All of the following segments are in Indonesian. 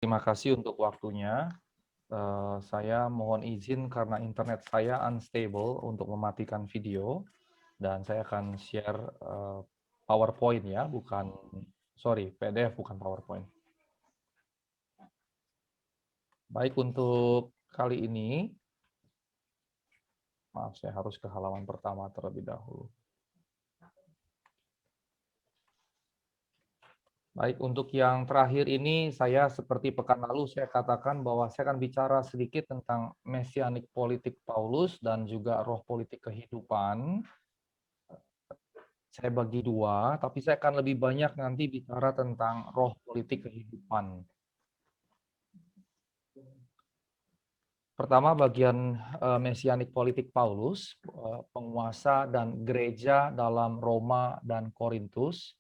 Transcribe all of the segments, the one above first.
Terima kasih untuk waktunya. Saya mohon izin karena internet saya unstable untuk mematikan video dan saya akan share PowerPoint ya, PDF bukan PowerPoint. Baik, untuk kali ini, maaf saya harus ke halaman pertama terlebih dahulu. Baik, untuk yang terakhir ini saya seperti pekan lalu saya katakan bahwa saya akan bicara sedikit tentang mesianik politik Paulus dan juga roh politik kehidupan. Saya bagi dua, tapi saya akan lebih banyak nanti bicara tentang roh politik kehidupan. Pertama, bagian mesianik politik Paulus, penguasa dan gereja dalam Roma dan Korintus.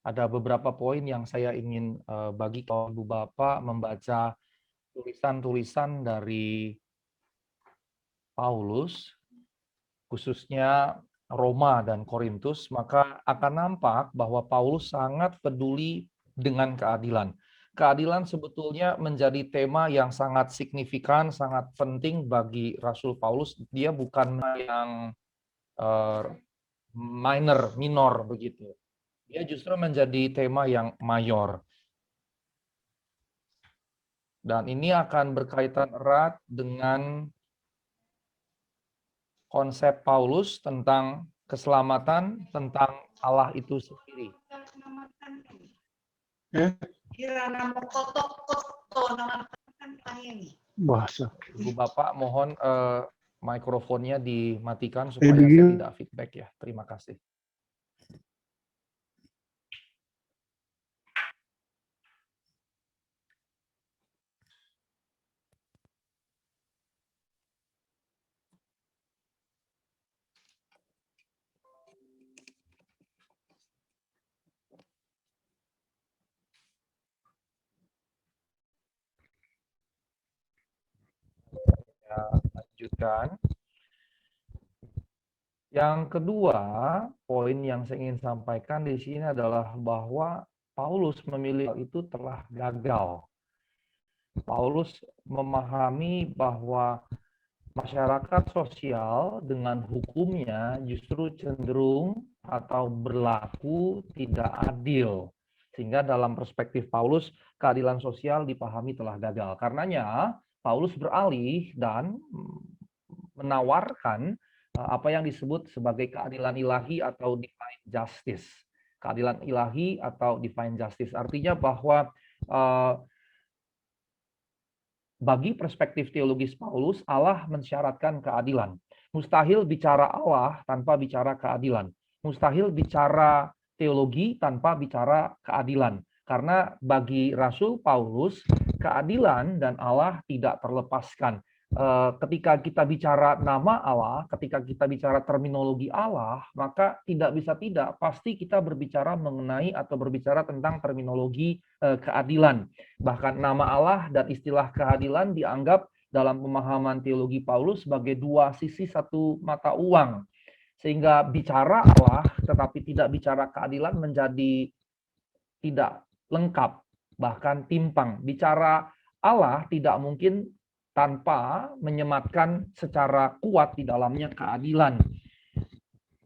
Ada beberapa poin yang saya ingin bagi kalau Ibu Bapak membaca tulisan-tulisan dari Paulus, khususnya Roma dan Korintus, maka akan nampak bahwa Paulus sangat peduli dengan keadilan. Keadilan sebetulnya menjadi tema yang sangat signifikan, sangat penting bagi Rasul Paulus. Dia bukan yang minor begitu. Dia justru menjadi tema yang mayor. Dan ini akan berkaitan erat dengan konsep Paulus tentang keselamatan, tentang Allah itu sendiri. Ibu Bapak mohon mikrofonnya dimatikan supaya saya tidak feedback ya. Terima kasih. Lanjutkan. Yang kedua, poin yang saya ingin sampaikan di sini adalah bahwa Paulus memilih itu telah gagal. Paulus memahami bahwa masyarakat sosial dengan hukumnya justru cenderung atau berlaku tidak adil. Sehingga dalam perspektif Paulus, keadilan sosial dipahami telah gagal. Karenanya, Paulus beralih dan menawarkan apa yang disebut sebagai keadilan ilahi atau divine justice. Keadilan ilahi atau divine justice artinya bahwa bagi perspektif teologis Paulus, Allah mensyaratkan keadilan. Mustahil bicara Allah tanpa bicara keadilan. Mustahil bicara teologi tanpa bicara keadilan. Karena bagi Rasul Paulus, keadilan dan Allah tidak terlepaskan. Ketika kita bicara nama Allah, ketika kita bicara terminologi Allah, maka tidak bisa tidak, pasti kita berbicara mengenai atau berbicara tentang terminologi keadilan. Bahkan nama Allah dan istilah keadilan dianggap dalam pemahaman teologi Paulus sebagai dua sisi satu mata uang. Sehingga bicara Allah tetapi tidak bicara keadilan menjadi tidak lengkap, bahkan timpang. Bicara Allah tidak mungkin tanpa menyematkan secara kuat di dalamnya keadilan.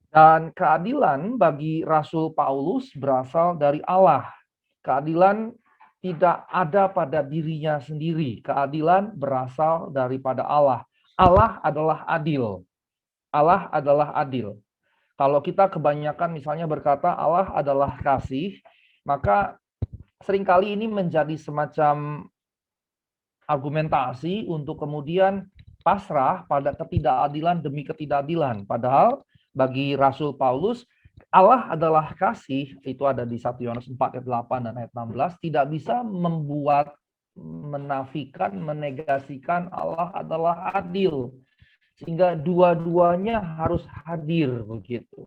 Dan keadilan bagi Rasul Paulus berasal dari Allah. Keadilan tidak ada pada dirinya sendiri. Keadilan berasal daripada Allah. Allah adalah adil. Allah adalah adil. Kalau kita kebanyakan misalnya berkata Allah adalah kasih, maka seringkali ini menjadi semacam argumentasi untuk kemudian pasrah pada ketidakadilan demi ketidakadilan. Padahal bagi Rasul Paulus, Allah adalah kasih, itu ada di 1 Yohanes 4 ayat 8 dan ayat 16, tidak bisa membuat, menafikan, menegasikan Allah adalah adil. Sehingga dua-duanya harus hadir begitu.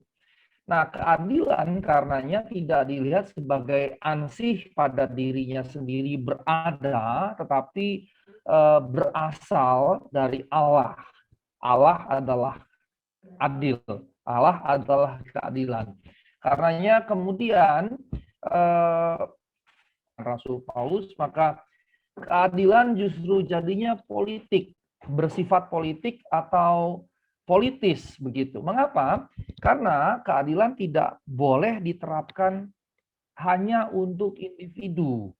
Nah, keadilan karenanya tidak dilihat sebagai ansih pada dirinya sendiri berada, tetapi berasal dari Allah. Allah adalah adil. Allah adalah keadilan. Karenanya kemudian Rasul Paulus, maka keadilan justru jadinya politik, bersifat politik atau politis begitu. Mengapa? Karena keadilan tidak boleh diterapkan hanya untuk individu.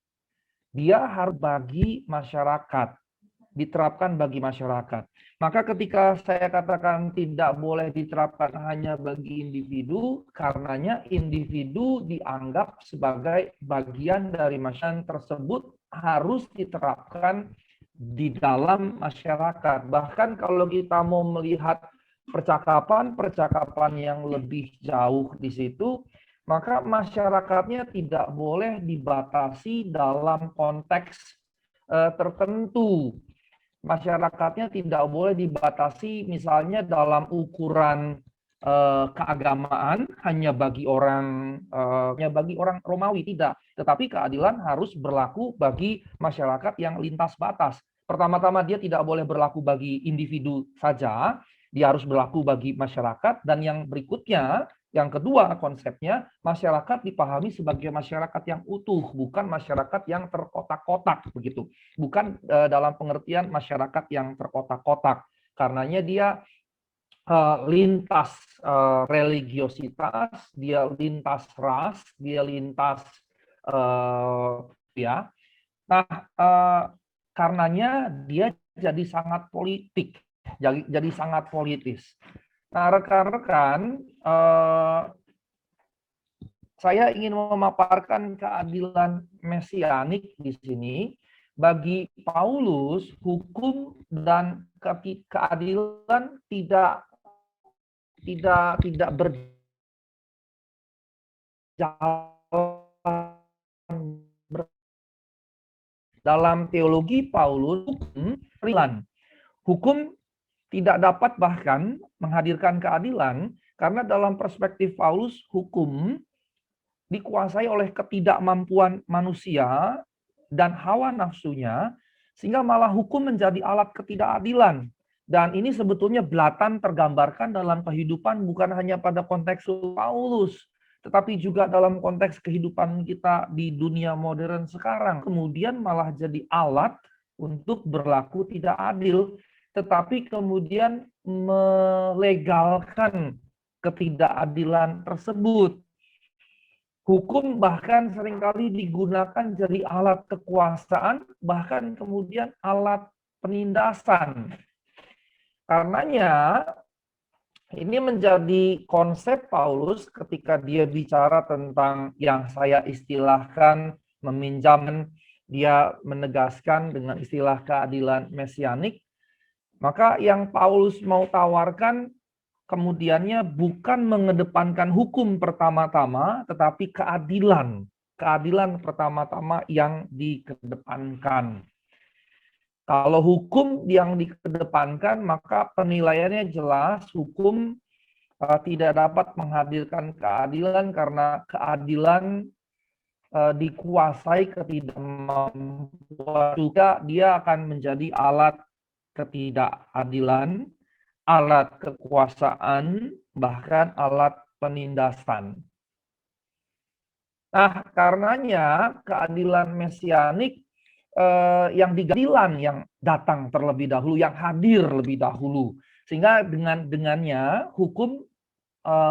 Dia harus bagi masyarakat, diterapkan bagi masyarakat. Maka ketika saya katakan tidak boleh diterapkan hanya bagi individu, karenanya individu dianggap sebagai bagian dari masyarakat tersebut harus diterapkan di dalam masyarakat. Bahkan kalau kita mau melihat percakapan yang lebih jauh di situ, maka masyarakatnya tidak boleh dibatasi dalam konteks tertentu. Masyarakatnya tidak boleh dibatasi misalnya dalam ukuran keagamaan hanya bagi orang Romawi, tidak. Tetapi keadilan harus berlaku bagi masyarakat yang lintas batas. Pertama-tama dia tidak boleh berlaku bagi individu saja, dia harus berlaku bagi masyarakat, dan yang berikutnya, yang kedua konsepnya, masyarakat dipahami sebagai masyarakat yang utuh, bukan masyarakat yang terkotak-kotak begitu. Bukan dalam pengertian masyarakat yang terkotak-kotak. Karenanya dia lintas religiositas, dia lintas ras, dia lintas ya. Nah, karenanya dia jadi sangat politik, jadi sangat politis. Nah, rekan-rekan, saya ingin memaparkan keadilan mesianik di sini. Bagi Paulus, hukum dan keadilan tidak berjalan. Dalam teologi Paulus, hukum tidak dapat bahkan menghadirkan keadilan, karena dalam perspektif Paulus, hukum dikuasai oleh ketidakmampuan manusia dan hawa nafsunya, sehingga malah hukum menjadi alat ketidakadilan. Dan ini sebetulnya belatan tergambarkan dalam kehidupan bukan hanya pada konteks Paulus, tetapi juga dalam konteks kehidupan kita di dunia modern sekarang. Kemudian malah jadi alat untuk berlaku tidak adil, tetapi kemudian melegalkan ketidakadilan tersebut. Hukum bahkan seringkali digunakan jadi alat kekuasaan, bahkan kemudian alat penindasan. Karenanya, ini menjadi konsep Paulus ketika dia bicara tentang yang saya istilahkan meminjam, dia menegaskan dengan istilah keadilan mesianik. Maka yang Paulus mau tawarkan kemudiannya bukan mengedepankan hukum pertama-tama, tetapi keadilan. Keadilan pertama-tama yang dikedepankan. Kalau hukum yang dikedepankan, maka penilaiannya jelas hukum tidak dapat menghadirkan keadilan, karena keadilan dikuasai ketidakmampuan, juga dia akan menjadi alat ketidakadilan, alat kekuasaan, bahkan alat penindasan. Nah, karenanya keadilan mesianik yang digadilan yang datang terlebih dahulu, yang hadir lebih dahulu, sehingga dengannya hukum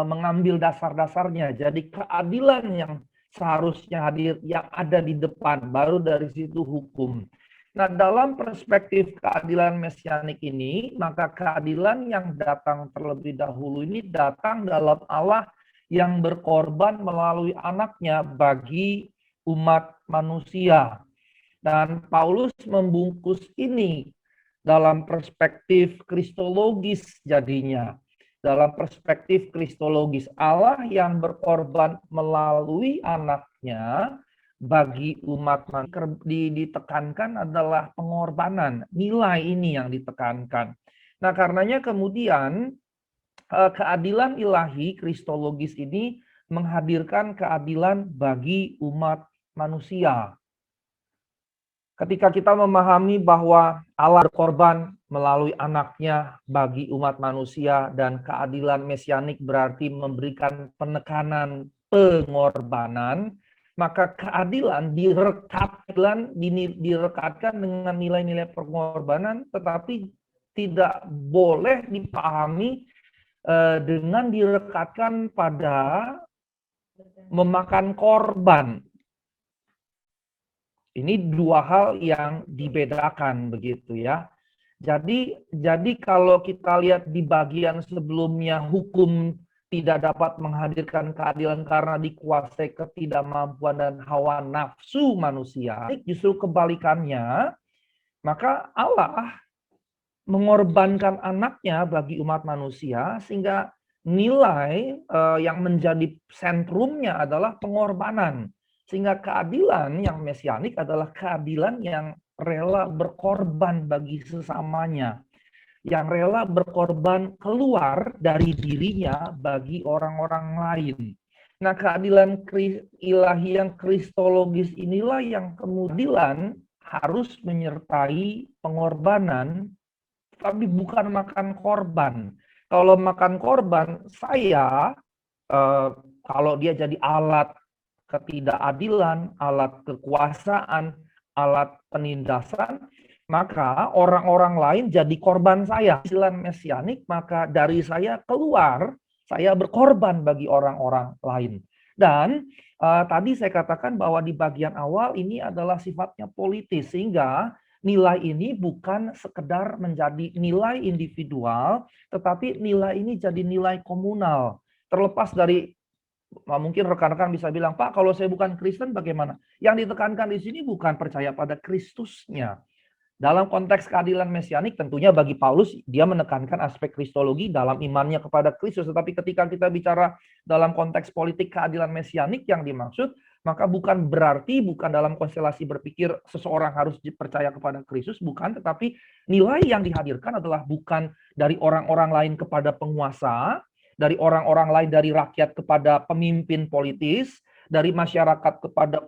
mengambil dasar-dasarnya. Jadi keadilan yang seharusnya hadir, yang ada di depan, baru dari situ hukum. Nah, dalam perspektif keadilan mesianik ini, maka keadilan yang datang terlebih dahulu ini datang dalam Allah yang berkorban melalui anaknya bagi umat manusia. Dan Paulus membungkus ini dalam perspektif kristologis jadinya. Dalam perspektif kristologis, Allah yang berkorban melalui anaknya bagi umat manusia, ditekankan adalah pengorbanan. Nilai ini yang ditekankan. Nah, karenanya kemudian keadilan ilahi kristologis ini menghadirkan keadilan bagi umat manusia. Ketika kita memahami bahwa Allah berkorban melalui anaknya bagi umat manusia, dan keadilan mesianik berarti memberikan penekanan pengorbanan, maka keadilan direkatkan dengan nilai-nilai pengorbanan, tetapi tidak boleh dipahami dengan direkatkan pada memakan korban. Ini dua hal yang dibedakan begitu ya. Jadi kalau kita lihat di bagian sebelumnya, hukum tidak dapat menghadirkan keadilan karena dikuasai ketidakmampuan dan hawa nafsu manusia. Justru kebalikannya, maka Allah mengorbankan anaknya bagi umat manusia, sehingga nilai yang menjadi sentrumnya adalah pengorbanan. Sehingga keadilan yang mesianik adalah keadilan yang rela berkorban bagi sesamanya, yang rela berkorban keluar dari dirinya bagi orang-orang lain. Nah, keadilan ilahi yang kristologis inilah yang kemudian harus menyertai pengorbanan, tapi bukan makan korban. Kalau makan korban, saya kalau dia jadi alat ketidakadilan, alat kekuasaan, alat penindasan, maka orang-orang lain jadi korban saya. Istilah mesianik, maka dari saya keluar, saya berkorban bagi orang-orang lain. Dan tadi saya katakan bahwa di bagian awal ini adalah sifatnya politis, sehingga nilai ini bukan sekedar menjadi nilai individual, tetapi nilai ini jadi nilai komunal. Terlepas dari, mungkin rekan-rekan bisa bilang, Pak, kalau saya bukan Kristen bagaimana? Yang ditekankan di sini bukan percaya pada Kristusnya. Dalam konteks keadilan mesianik, tentunya bagi Paulus, dia menekankan aspek kristologi dalam imannya kepada Kristus. Tetapi ketika kita bicara dalam konteks politik keadilan mesianik yang dimaksud, maka bukan berarti, bukan dalam konstelasi berpikir seseorang harus percaya kepada Kristus, bukan. Tetapi nilai yang dihadirkan adalah bukan dari orang-orang lain kepada penguasa, dari orang-orang lain, dari rakyat kepada pemimpin politis, dari masyarakat kepada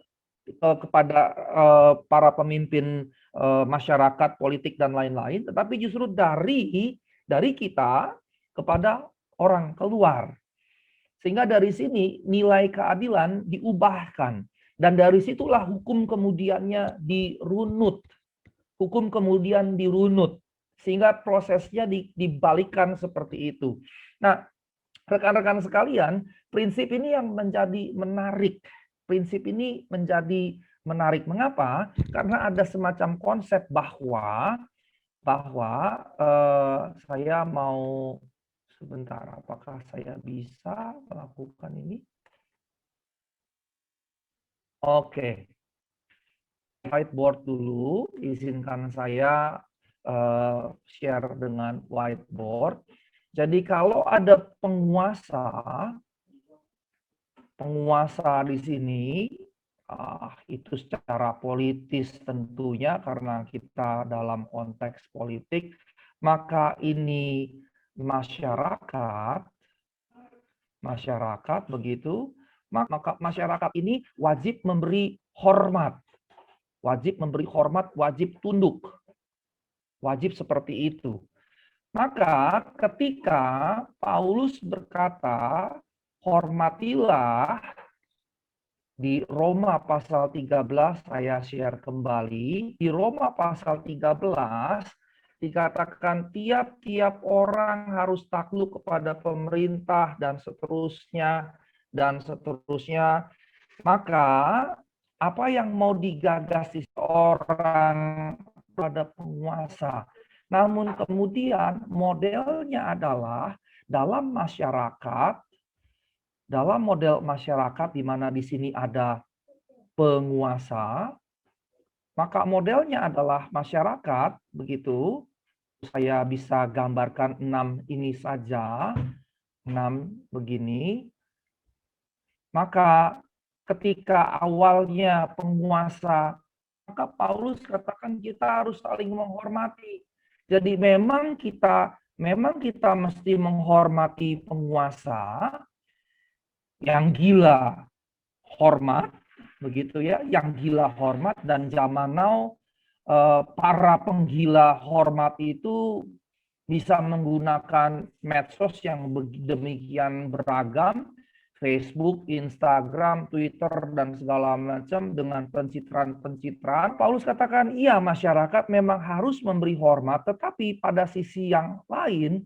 para pemimpin masyarakat, politik, dan lain-lain, tetapi justru dari kita kepada orang keluar. Sehingga dari sini nilai keadilan diubahkan. Dan dari situlah hukum kemudiannya dirunut. Hukum kemudian dirunut. Sehingga prosesnya dibalikkan seperti itu. Nah, rekan-rekan sekalian, prinsip ini yang menjadi menarik. Prinsip ini menjadi menarik. Mengapa? Karena ada semacam konsep bahwa saya mau, sebentar, apakah saya bisa melakukan ini? Oke. Whiteboard dulu, izinkan saya share dengan whiteboard. Jadi kalau ada penguasa di sini, itu secara politis tentunya karena kita dalam konteks politik, maka ini masyarakat begitu, maka masyarakat ini wajib memberi hormat, wajib tunduk, wajib seperti itu. Maka ketika Paulus berkata, hormatilah, di Roma pasal 13, saya share kembali, di Roma pasal 13, dikatakan tiap-tiap orang harus takluk kepada pemerintah, dan seterusnya, Maka, apa yang mau digagas orang pada penguasa? Namun kemudian modelnya adalah dalam model masyarakat di mana di sini ada penguasa, maka modelnya adalah masyarakat, begitu. Saya bisa gambarkan 6 ini saja, 6 begini. Maka ketika awalnya penguasa, maka Paulus katakan kita harus saling menghormati. Jadi memang kita mesti menghormati penguasa yang gila hormat, begitu ya, yang gila hormat. Dan zaman now para penggila hormat itu bisa menggunakan medsos yang demikian beragam, Facebook, Instagram, Twitter, dan segala macam dengan pencitraan-pencitraan. Paulus katakan, iya masyarakat memang harus memberi hormat, tetapi pada sisi yang lain,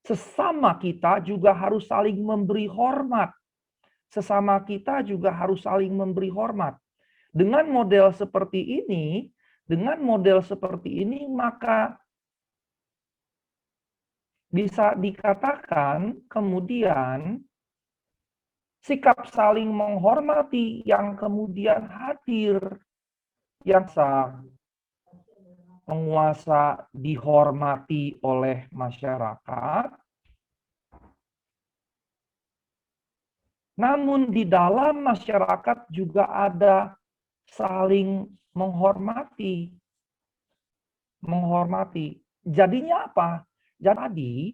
sesama kita juga harus saling memberi hormat. Sesama kita juga harus saling memberi hormat. Dengan model seperti ini, maka bisa dikatakan kemudian sikap saling menghormati yang kemudian hadir, yang penguasa dihormati oleh masyarakat, namun di dalam masyarakat juga ada saling menghormati. Jadinya apa? Jadi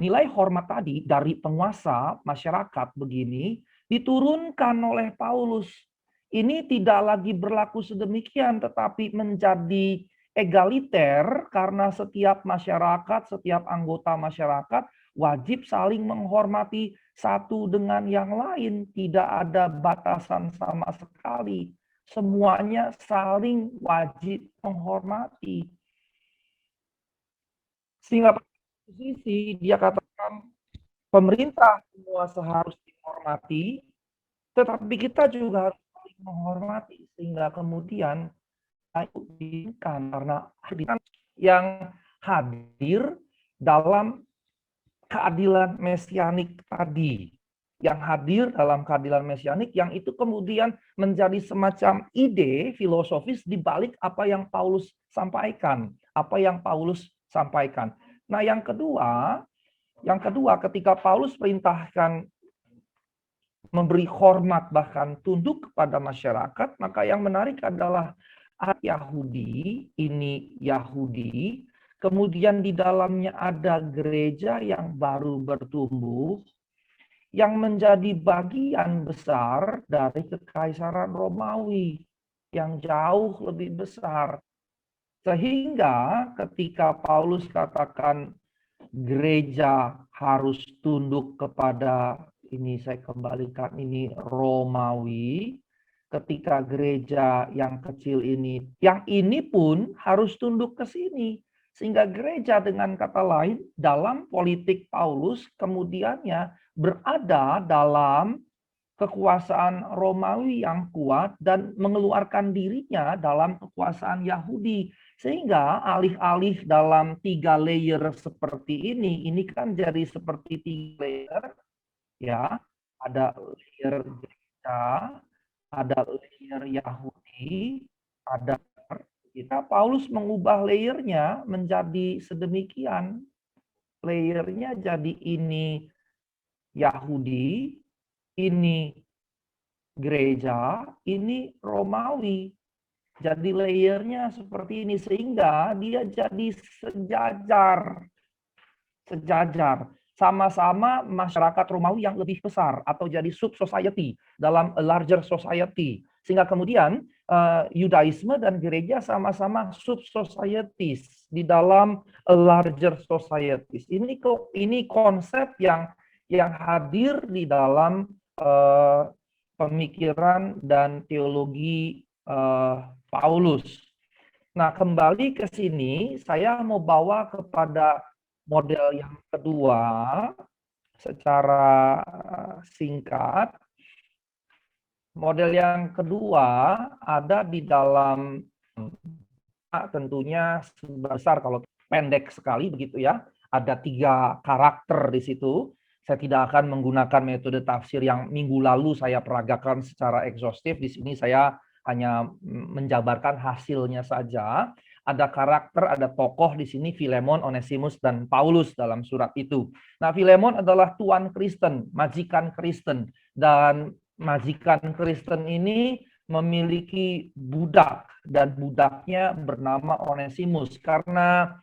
nilai hormat tadi dari penguasa masyarakat begini diturunkan oleh Paulus. Ini tidak lagi berlaku sedemikian, tetapi menjadi egaliter karena setiap masyarakat, setiap anggota masyarakat wajib saling menghormati satu dengan yang lain. Tidak ada batasan sama sekali. Semuanya saling wajib menghormati. Sehingga pada sisi dia katakan pemerintah semua seharus dihormati, tetapi kita juga harus saling menghormati. Sehingga kemudian karena yang hadir dalam keadilan mesianik tadi. Yang hadir dalam keadilan mesianik yang itu kemudian menjadi semacam ide filosofis di balik apa yang Paulus sampaikan. Nah, yang kedua ketika Paulus perintahkan memberi hormat bahkan tunduk kepada masyarakat, maka yang menarik adalah Yahudi, kemudian di dalamnya ada gereja yang baru bertumbuh, yang menjadi bagian besar dari Kekaisaran Romawi, yang jauh lebih besar. Sehingga ketika Paulus katakan gereja harus tunduk kepada, ini saya kembalikan, ini Romawi, ketika gereja yang kecil ini, yang ini pun harus tunduk ke sini. Sehingga gereja dengan kata lain dalam politik Paulus kemudiannya berada dalam kekuasaan Romawi yang kuat dan mengeluarkan dirinya dalam kekuasaan Yahudi. Sehingga alih-alih dalam 3 layer seperti ini kan jadi seperti 3 layer, ya. Ada layer gereja, ada layer Yahudi, ada kita. Paulus mengubah layernya menjadi sedemikian. Layernya jadi ini Yahudi, ini gereja, ini Romawi. Jadi layernya seperti ini sehingga dia jadi sejajar. Sama-sama masyarakat Romawi yang lebih besar atau jadi sub society dalam a larger society. Sehingga kemudian Yudaisme dan gereja sama-sama sub societies di dalam a larger societies. Ini konsep yang hadir di dalam pemikiran dan teologi Paulus. Nah, kembali ke sini, saya mau bawa kepada model yang kedua secara singkat. Model yang kedua ada di dalam, tentunya sebesar, kalau pendek sekali begitu ya, ada 3 karakter di situ. Saya tidak akan menggunakan metode tafsir yang minggu lalu saya peragakan secara ekshaustif. Di sini saya hanya menjabarkan hasilnya saja. Ada karakter, ada tokoh di sini, Filemon, Onesimus, dan Paulus dalam surat itu. Nah, Filemon adalah tuan Kristen, majikan Kristen. Dan majikan Kristen ini memiliki budak, dan budaknya bernama Onesimus. Karena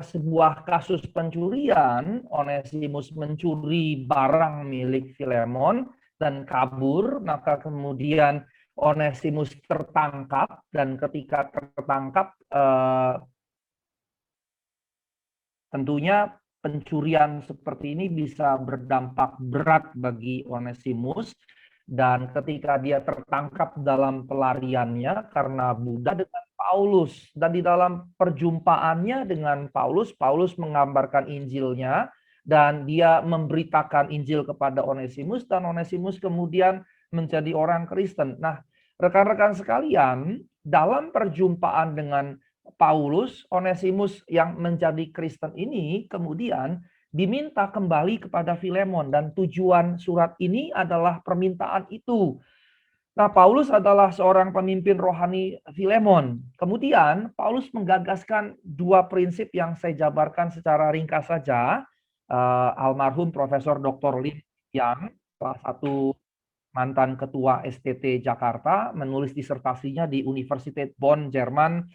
sebuah kasus pencurian, Onesimus mencuri barang milik Filemon dan kabur, maka kemudian Onesimus tertangkap, dan ketika tertangkap tentunya pencurian seperti ini bisa berdampak berat bagi Onesimus. Dan ketika dia tertangkap dalam pelariannya karena budak dengan Paulus. Dan di dalam perjumpaannya dengan Paulus, Paulus menggambarkan Injilnya. Dan dia memberitakan Injil kepada Onesimus. Dan Onesimus kemudian menjadi orang Kristen. Nah, rekan-rekan sekalian, dalam perjumpaan dengan Paulus, Onesimus yang menjadi Kristen ini kemudian diminta kembali kepada Filemon, dan tujuan surat ini adalah permintaan itu. Nah, Paulus adalah seorang pemimpin rohani Filemon. Kemudian Paulus menggagaskan dua prinsip yang saya jabarkan secara ringkas saja. Almarhum Profesor Dr. Lim Yang, salah satu mantan ketua STT Jakarta, menulis disertasinya di Universitas Bonn, Jerman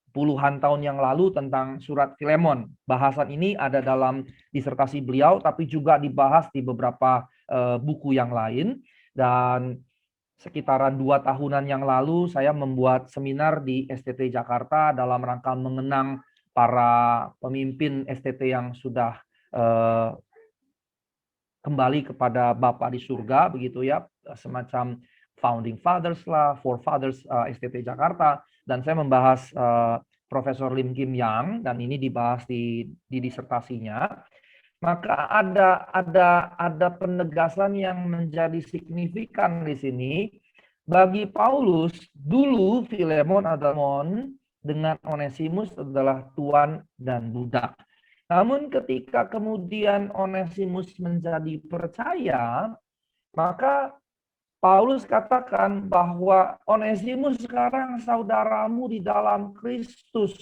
puluhan tahun yang lalu tentang surat Filemon. Bahasan ini ada dalam disertasi beliau, tapi juga dibahas di beberapa buku yang lain. Dan sekitaran 2 tahunan yang lalu saya membuat seminar di STT Jakarta dalam rangka mengenang para pemimpin STT yang sudah kembali kepada Bapa di surga, begitu ya, semacam founding fathers lah, forefathers STT Jakarta. Dan saya membahas Profesor Lim Kim Yang, dan ini dibahas di disertasinya. Maka ada penegasan yang menjadi signifikan di sini. Bagi Paulus, dulu Filemon adalah dengan Onesimus adalah tuan dan budak. Namun ketika kemudian Onesimus menjadi percaya, maka Paulus katakan bahwa Onesimus sekarang saudaramu di dalam Kristus.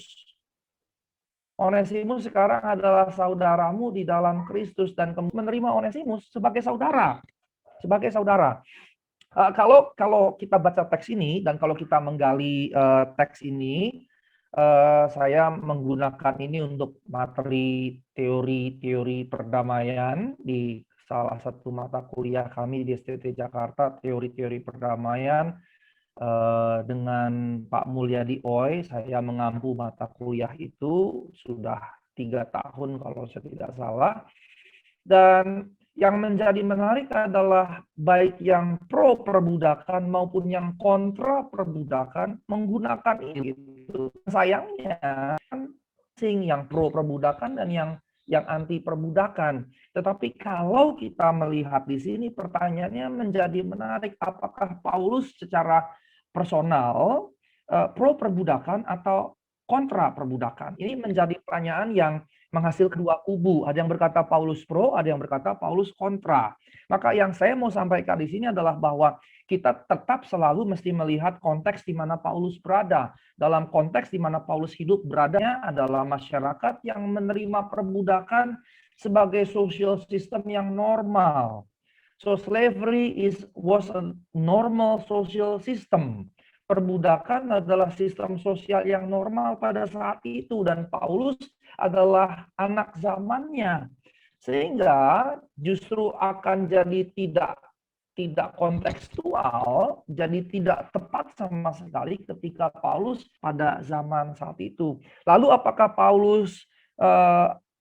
Onesimus sekarang adalah saudaramu di dalam Kristus, dan menerima Onesimus sebagai saudara. Sebagai saudara. Kalau kita baca teks ini dan kalau kita menggali teks ini, saya menggunakan ini untuk materi teori perdamaian di salah satu mata kuliah kami di STT Jakarta, teori-teori perdamaian. Dengan Pak Mulyadi Oy, saya mengampu mata kuliah itu sudah 3 tahun kalau saya tidak salah. Dan yang menjadi menarik adalah baik yang pro perbudakan maupun yang kontra perbudakan menggunakan ini. Sayangnya yang pro perbudakan dan yang anti perbudakan. Tetapi kalau kita melihat di sini, pertanyaannya menjadi menarik, apakah Paulus secara personal pro perbudakan atau kontra perbudakan? Ini menjadi pertanyaan yang menghasilkan dua kubu. Ada yang berkata Paulus pro, ada yang berkata Paulus kontra. Maka yang saya mau sampaikan di sini adalah bahwa kita tetap selalu mesti melihat konteks di mana Paulus berada. Dalam konteks di mana Paulus hidup beradanya adalah masyarakat yang menerima perbudakan sebagai social system yang normal. So slavery was a normal social system. Perbudakan adalah sistem sosial yang normal pada saat itu, dan Paulus adalah anak zamannya. Sehingga justru akan jadi tidak kontekstual, jadi tidak tepat sama sekali ketika Paulus pada zaman saat itu. Lalu apakah Paulus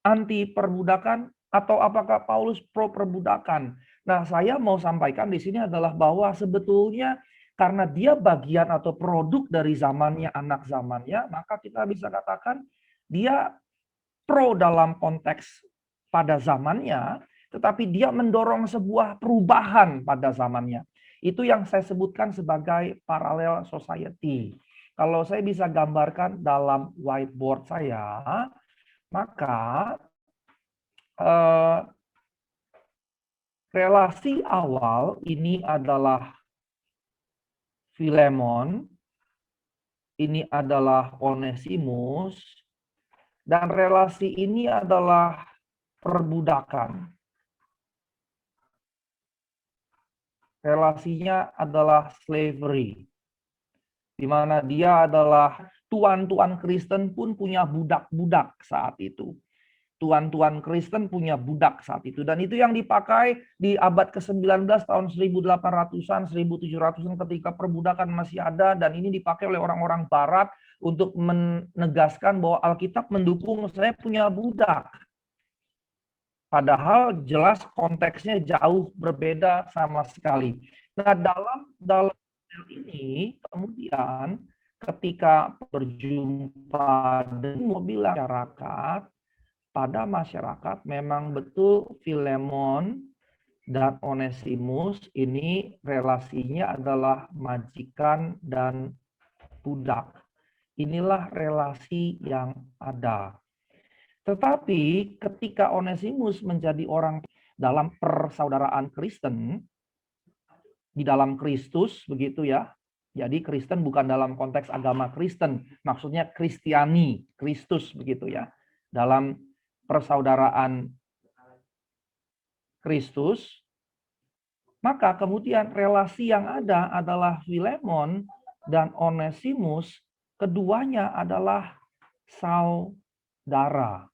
anti perbudakan atau apakah Paulus pro perbudakan? Nah, saya mau sampaikan di sini adalah bahwa sebetulnya karena dia bagian atau produk dari zamannya, anak zamannya, maka kita bisa katakan dia pro dalam konteks pada zamannya, tetapi dia mendorong sebuah perubahan pada zamannya. Itu yang saya sebutkan sebagai parallel society. Kalau saya bisa gambarkan dalam whiteboard saya, maka relasi awal ini adalah Filemon, ini adalah Onesimus, dan relasi ini adalah perbudakan. Relasinya adalah slavery, di mana dia adalah tuan-tuan Kristen pun punya budak-budak saat itu. Tuan-tuan Kristen punya budak saat itu. Dan itu yang dipakai di abad ke-19 tahun 1800-an, 1700-an ketika perbudakan masih ada. Dan ini dipakai oleh orang-orang barat untuk menegaskan bahwa Alkitab mendukung saya punya budak. Padahal jelas konteksnya jauh berbeda sama sekali. Nah, dalam hal ini kemudian ketika berjumpa dengan masyarakat, pada masyarakat memang betul Filemon dan Onesimus ini relasinya adalah majikan dan budak. Inilah relasi yang ada. Tetapi ketika Onesimus menjadi orang dalam persaudaraan Kristen, di dalam Kristus, begitu ya. Jadi Kristen bukan dalam konteks agama Kristen, maksudnya Kristiani, Kristus, begitu ya. Dalam persaudaraan Kristus, maka kemudian relasi yang ada adalah Filemon dan Onesimus, keduanya adalah saudara.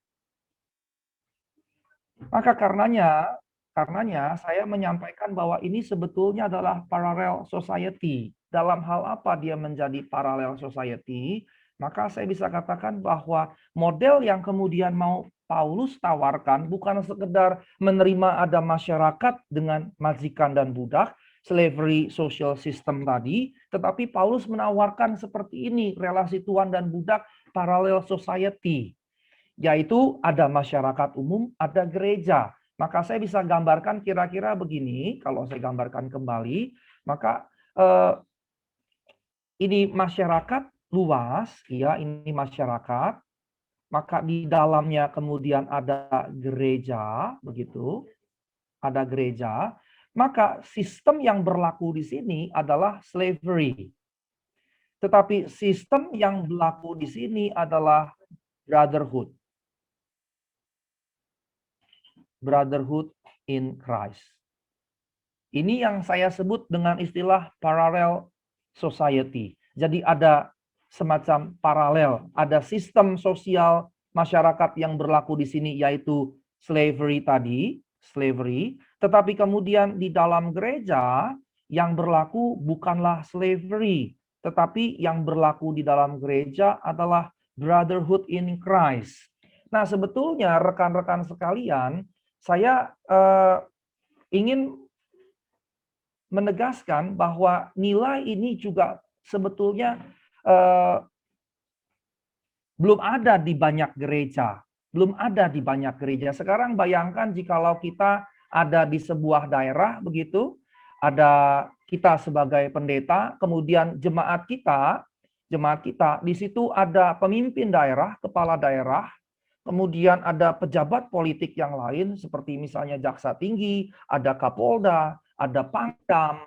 Maka karenanya saya menyampaikan bahwa ini sebetulnya adalah parallel society. Dalam hal apa dia menjadi parallel society? Maka saya bisa katakan bahwa model yang kemudian mau Paulus tawarkan bukan sekedar menerima ada masyarakat dengan majikan dan budak, slavery social system tadi, tetapi Paulus menawarkan seperti ini, relasi tuan dan budak parallel society. Yaitu ada masyarakat umum, ada gereja. Maka saya bisa gambarkan kira-kira begini, kalau saya gambarkan kembali, maka ini masyarakat luas, ya, ini masyarakat, maka di dalamnya kemudian ada gereja, begitu, ada gereja, maka sistem yang berlaku di sini adalah slavery. Tetapi sistem yang berlaku di sini adalah brotherhood. Brotherhood in Christ. Ini yang saya sebut dengan istilah parallel society. Jadi ada semacam paralel, ada sistem sosial masyarakat yang berlaku di sini yaitu slavery tadi, slavery, tetapi kemudian di dalam gereja yang berlaku bukanlah slavery, tetapi yang berlaku di dalam gereja adalah brotherhood in Christ. Nah, sebetulnya rekan-rekan sekalian, saya ingin menegaskan bahwa nilai ini juga sebetulnya belum ada di banyak gereja. Belum ada di banyak gereja. Sekarang bayangkan jikalau kita ada di sebuah daerah begitu, ada kita sebagai pendeta, kemudian jemaat kita, di situ ada pemimpin daerah, kepala daerah, kemudian ada pejabat politik yang lain seperti misalnya jaksa tinggi, ada kapolda, ada pangdam,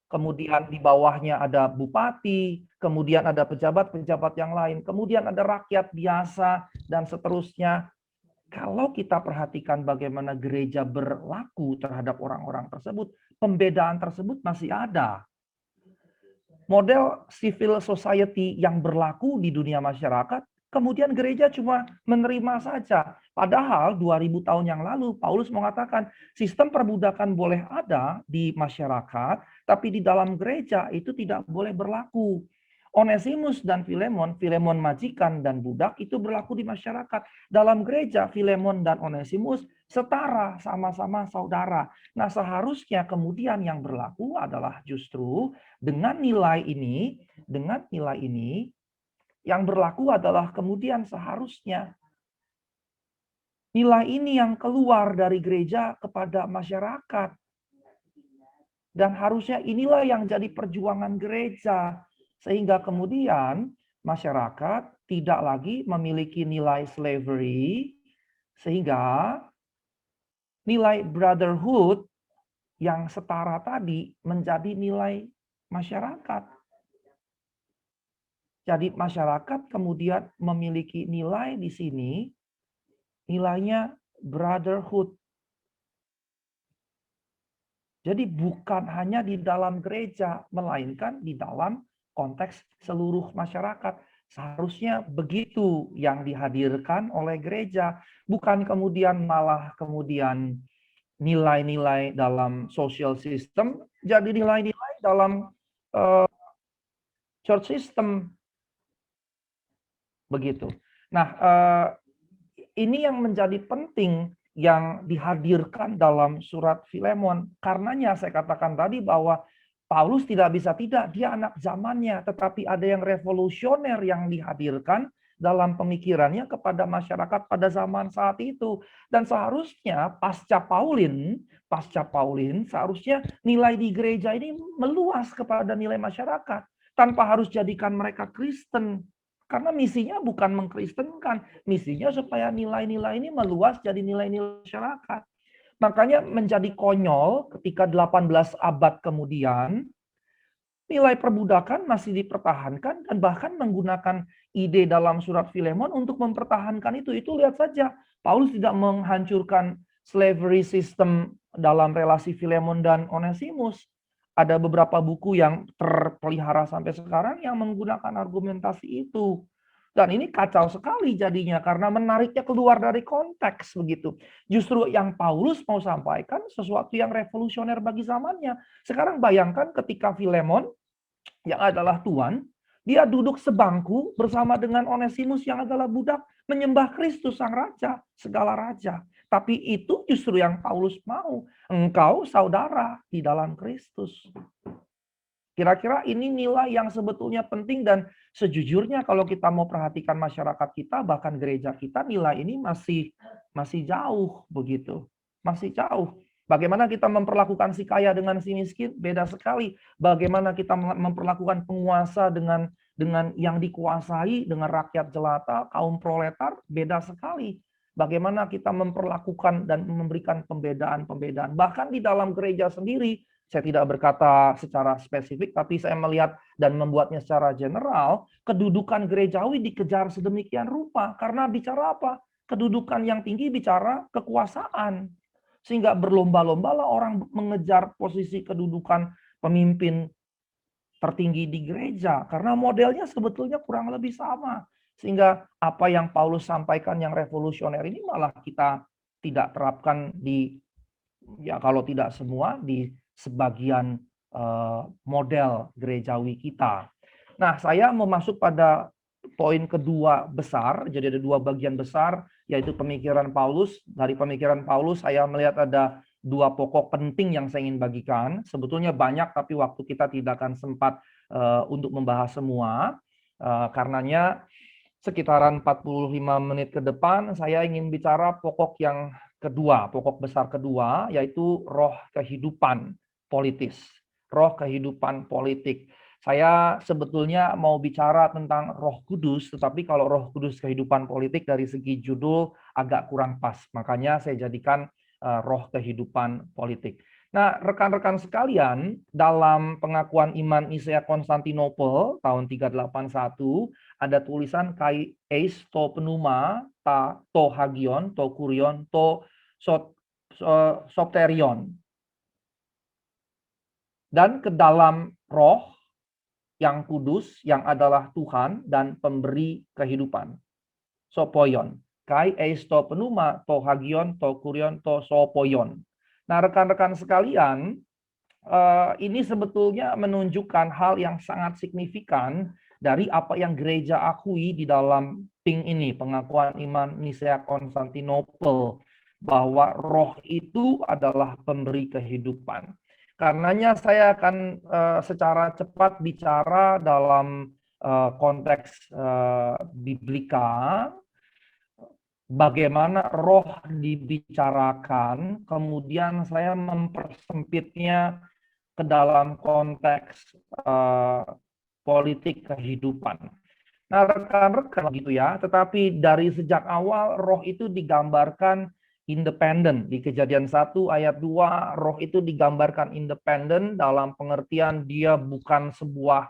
kemudian di bawahnya ada bupati, kemudian ada pejabat-pejabat yang lain, kemudian ada rakyat biasa dan seterusnya. Kalau kita perhatikan bagaimana gereja berlaku terhadap orang-orang tersebut, pembedaan tersebut masih ada. Model civil society yang berlaku di dunia masyarakat, kemudian gereja cuma menerima saja. Padahal 2000 tahun yang lalu Paulus mengatakan sistem perbudakan boleh ada di masyarakat, tapi di dalam gereja itu tidak boleh berlaku. Onesimus dan Filemon, Filemon majikan dan budak itu berlaku di masyarakat. Dalam gereja Filemon dan Onesimus setara, sama-sama saudara. Nah, seharusnya kemudian yang berlaku adalah justru dengan nilai ini yang berlaku adalah kemudian seharusnya nilai ini yang keluar dari gereja kepada masyarakat. Dan harusnya inilah yang jadi perjuangan gereja. Sehingga kemudian masyarakat tidak lagi memiliki nilai slavery, sehingga nilai brotherhood yang setara tadi menjadi nilai masyarakat. Jadi masyarakat kemudian memiliki nilai di sini, nilainya brotherhood. Jadi bukan hanya di dalam gereja, melainkan di dalam konteks seluruh masyarakat. Seharusnya begitu yang dihadirkan oleh gereja. Bukan kemudian malah kemudian nilai-nilai dalam social system jadi nilai-nilai dalam church system. Begitu. Nah, ini yang menjadi penting yang dihadirkan dalam surat Filemon. Karenanya saya katakan tadi bahwa Paulus tidak bisa tidak, dia anak zamannya, tetapi ada yang revolusioner yang dihadirkan dalam pemikirannya kepada masyarakat pada zaman saat itu. Dan seharusnya pasca Paulin seharusnya nilai di gereja ini meluas kepada nilai masyarakat tanpa harus jadikan mereka Kristen. Karena misinya bukan mengkristenkan, misinya supaya nilai-nilai ini meluas jadi nilai-nilai masyarakat. Makanya menjadi konyol ketika 18 abad kemudian nilai perbudakan masih dipertahankan dan bahkan menggunakan ide dalam surat Filemon untuk mempertahankan itu. Itu lihat saja, Paulus tidak menghancurkan slavery system dalam relasi Filemon dan Onesimus. Ada beberapa buku yang terpelihara sampai sekarang yang menggunakan argumentasi itu. Dan ini kacau sekali jadinya karena menariknya keluar dari konteks begitu. Justru yang Paulus mau sampaikan sesuatu yang revolusioner bagi zamannya. Sekarang bayangkan ketika Filemon yang adalah tuan, dia duduk sebangku bersama dengan Onesimus yang adalah budak, menyembah Kristus sang raja, segala raja. Tapi itu justru yang Paulus mau. Engkau saudara di dalam Kristus. Kira-kira ini nilai yang sebetulnya penting dan sejujurnya kalau kita mau perhatikan masyarakat kita, bahkan gereja kita, nilai ini masih jauh begitu. Masih jauh. Bagaimana kita memperlakukan si kaya dengan si miskin? Beda sekali. Bagaimana kita memperlakukan penguasa dengan yang dikuasai, dengan rakyat jelata, kaum proletar? Beda sekali. Bagaimana kita memperlakukan dan memberikan pembedaan-pembedaan. Bahkan di dalam gereja sendiri, saya tidak berkata secara spesifik, tapi saya melihat dan membuatnya secara general, kedudukan gerejawi dikejar sedemikian rupa. Karena bicara apa? Kedudukan yang tinggi bicara kekuasaan. Sehingga berlomba-lombalah orang mengejar posisi kedudukan pemimpin tertinggi di gereja. Karena modelnya sebetulnya kurang lebih sama. Sehingga apa yang Paulus sampaikan yang revolusioner ini malah kita tidak terapkan di, ya kalau tidak semua, di sebagian model gerejawi kita. Nah, saya mau masuk pada poin kedua besar, jadi ada dua bagian besar, yaitu pemikiran Paulus. Dari pemikiran Paulus, saya melihat ada dua pokok penting yang saya ingin bagikan. Sebetulnya banyak, tapi waktu kita tidak akan sempat untuk membahas semua. Karenanya, sekitaran 45 menit ke depan, saya ingin bicara pokok yang kedua, pokok besar kedua, yaitu roh kehidupan politis. Roh kehidupan politik. Saya sebetulnya mau bicara tentang Roh Kudus, tetapi kalau Roh Kudus kehidupan politik dari segi judul agak kurang pas. Makanya saya jadikan roh kehidupan politik. Nah, rekan-rekan sekalian, dalam pengakuan iman Nisea Konstantinopel tahun 381, ada tulisan kai eis to pneuma, ta to hagion, to kurion, to sopterion. Dan ke dalam roh yang kudus, yang adalah Tuhan dan pemberi kehidupan. Sopoyon. Kai eis to pneuma, to hagion, to kurion, to sopoyon. Nah, rekan-rekan sekalian, ini sebetulnya menunjukkan hal yang sangat signifikan dari apa yang gereja akui di dalam PING ini, pengakuan iman Nisea Konstantinopel, bahwa roh itu adalah pemberi kehidupan. Karenanya saya akan secara cepat bicara dalam konteks biblika, bagaimana roh dibicarakan, kemudian saya mempersempitnya ke dalam konteks politik kehidupan. Nah, rekan-rekan gitu ya, tetapi dari sejak awal roh itu digambarkan independen. Di Kejadian 1 ayat 2, roh itu digambarkan independen dalam pengertian dia bukan sebuah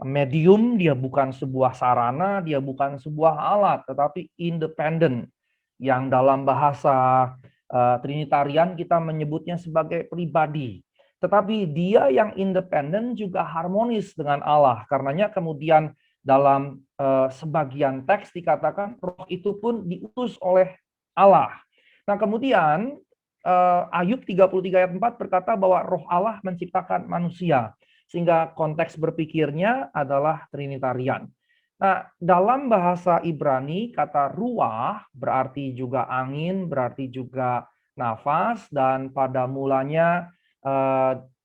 medium, dia bukan sebuah sarana, dia bukan sebuah alat, tetapi independen. Yang dalam bahasa Trinitarian kita menyebutnya sebagai pribadi. Tetapi dia yang independen juga harmonis dengan Allah. Karenanya kemudian dalam sebagian teks dikatakan roh itu pun diutus oleh Allah. Nah kemudian Ayub 33 ayat 4 berkata bahwa roh Allah menciptakan manusia. Sehingga konteks berpikirnya adalah Trinitarian. Nah, dalam bahasa Ibrani, kata ruah berarti juga angin, berarti juga nafas, dan pada mulanya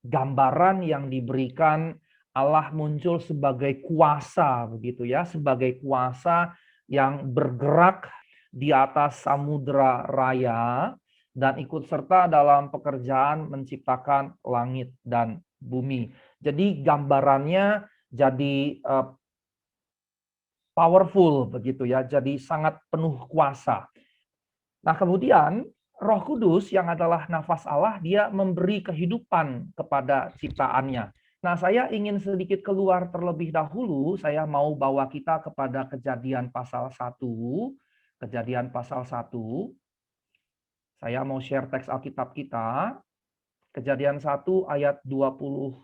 gambaran yang diberikan Allah muncul sebagai kuasa, begitu ya, sebagai kuasa yang bergerak di atas samudera raya dan ikut serta dalam pekerjaan menciptakan langit dan bumi. Jadi gambarannya jadi powerful begitu ya, jadi sangat penuh kuasa. Nah, kemudian Roh Kudus yang adalah nafas Allah, dia memberi kehidupan kepada ciptaannya. Nah, saya ingin sedikit keluar terlebih dahulu, saya mau bawa kita kepada Kejadian pasal 1. Kejadian pasal 1. Saya mau share teks Alkitab kita. Kejadian 1 ayat 26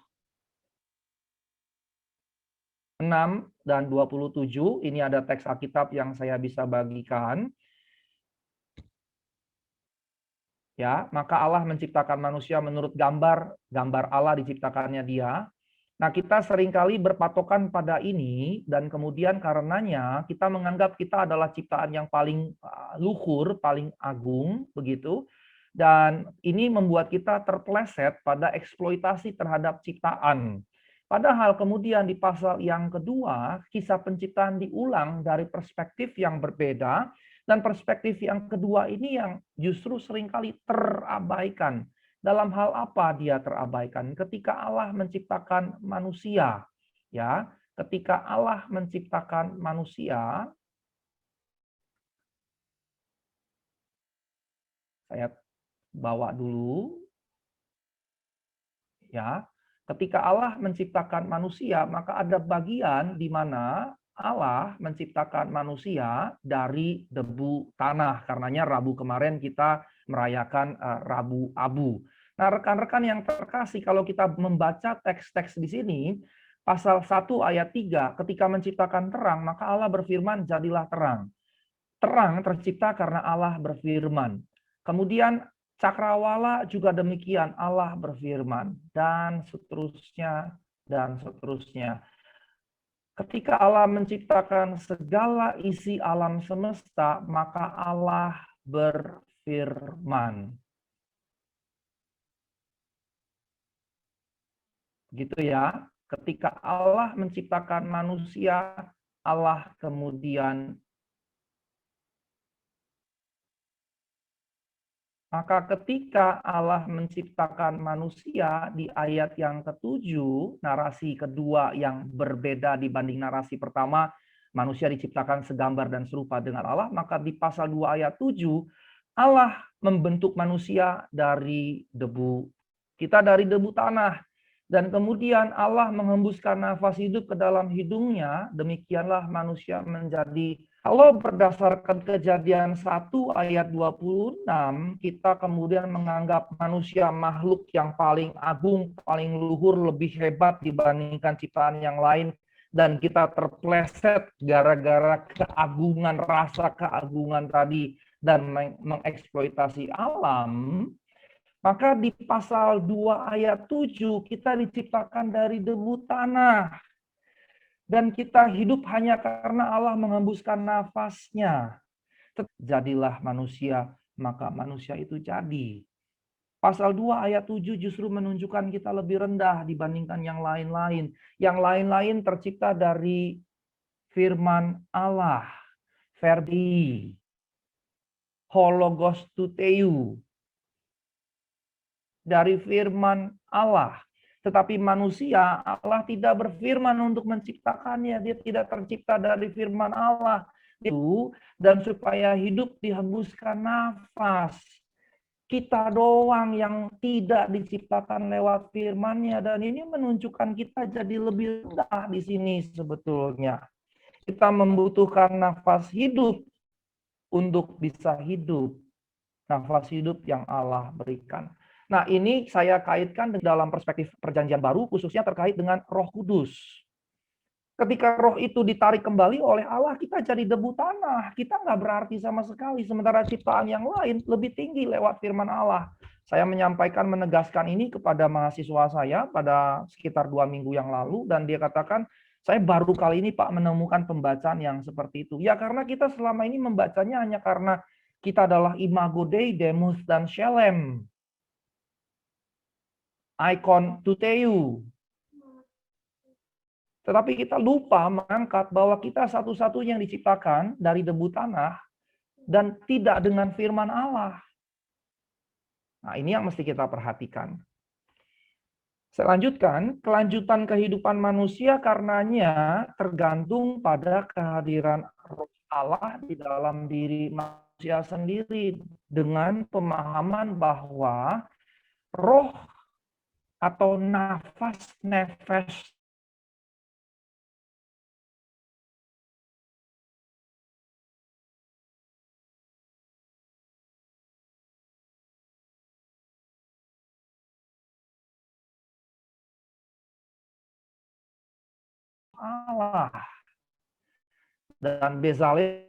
dan 27. Ini ada teks Alkitab yang saya bisa bagikan. Ya, maka Allah menciptakan manusia menurut gambar Allah diciptakannya dia. Nah, kita seringkali berpatokan pada ini dan kemudian karenanya kita menganggap kita adalah ciptaan yang paling luhur, paling agung begitu. Dan ini membuat kita terpeleset pada eksploitasi terhadap ciptaan. Padahal kemudian di pasal yang kedua, kisah penciptaan diulang dari perspektif yang berbeda. Dan perspektif yang kedua ini yang justru seringkali terabaikan. Dalam hal apa dia terabaikan? Ketika Allah menciptakan manusia, ya, ketika Allah menciptakan manusia, saya bawa dulu, ya. Ketika Allah menciptakan manusia, maka ada bagian di mana Allah menciptakan manusia dari debu tanah. Karenanya Rabu kemarin kita merayakan Rabu Abu. Nah, rekan-rekan yang terkasih, kalau kita membaca teks-teks di sini, pasal 1 ayat 3, ketika menciptakan terang, maka Allah berfirman, jadilah terang. Terang tercipta karena Allah berfirman. Kemudian cakrawala juga demikian, Allah berfirman, dan seterusnya, dan seterusnya. Ketika Allah menciptakan segala isi alam semesta, maka Allah berfirman. Gitu ya. Ketika Allah menciptakan manusia, Allah kemudian maka ketika Allah menciptakan manusia di ayat yang ke-7, narasi kedua yang berbeda dibanding narasi pertama, manusia diciptakan segambar dan serupa dengan Allah, maka di pasal 2 ayat 7, Allah membentuk manusia dari debu. Kita dari debu tanah. Dan kemudian Allah menghembuskan nafas hidup ke dalam hidungnya, demikianlah manusia menjadi. Kalau berdasarkan Kejadian 1 ayat 26, kita kemudian menganggap manusia makhluk yang paling agung, paling luhur, lebih hebat dibandingkan ciptaan yang lain. Dan kita terpleset gara-gara keagungan, rasa keagungan tadi, dan mengeksploitasi alam. Maka di pasal 2 ayat 7, kita diciptakan dari debu tanah. Dan kita hidup hanya karena Allah menghembuskan nafasnya. Jadilah manusia, maka manusia itu jadi. Pasal 2 ayat 7 justru menunjukkan kita lebih rendah dibandingkan yang lain-lain. Yang lain-lain tercipta dari firman Allah. Verbi. Hologos tuteu. Dari firman Allah. Tetapi manusia, Allah tidak berfirman untuk menciptakannya. Dia tidak tercipta dari firman Allah. Dan supaya hidup dihembuskan nafas. Kita doang yang tidak diciptakan lewat firman-Nya. Dan ini menunjukkan kita jadi lebih rendah di sini sebetulnya. Kita membutuhkan nafas hidup untuk bisa hidup. Nafas hidup yang Allah berikan. Nah, ini saya kaitkan dalam perspektif perjanjian baru, khususnya terkait dengan Roh Kudus. Ketika roh itu ditarik kembali oleh Allah, kita jadi debu tanah. Kita nggak berarti sama sekali. Sementara ciptaan yang lain lebih tinggi lewat firman Allah. Saya menyampaikan, menegaskan ini kepada mahasiswa saya pada sekitar 2 minggu yang lalu. Dan dia katakan, Saya baru kali ini Pak menemukan pembacaan yang seperti itu. Ya karena kita selama ini membacanya hanya karena kita adalah Imago Dei, Demus, dan Shalem. Icon Tuteu. Tetapi kita lupa mengangkat bahwa kita satu-satunya yang diciptakan dari debu tanah dan tidak dengan firman Allah. Nah, ini yang mesti kita perhatikan. Saya lanjutkan, kelanjutan kehidupan manusia karenanya tergantung pada kehadiran Roh Allah di dalam diri manusia sendiri dengan pemahaman bahwa roh atau nafas Allah dan Bezalel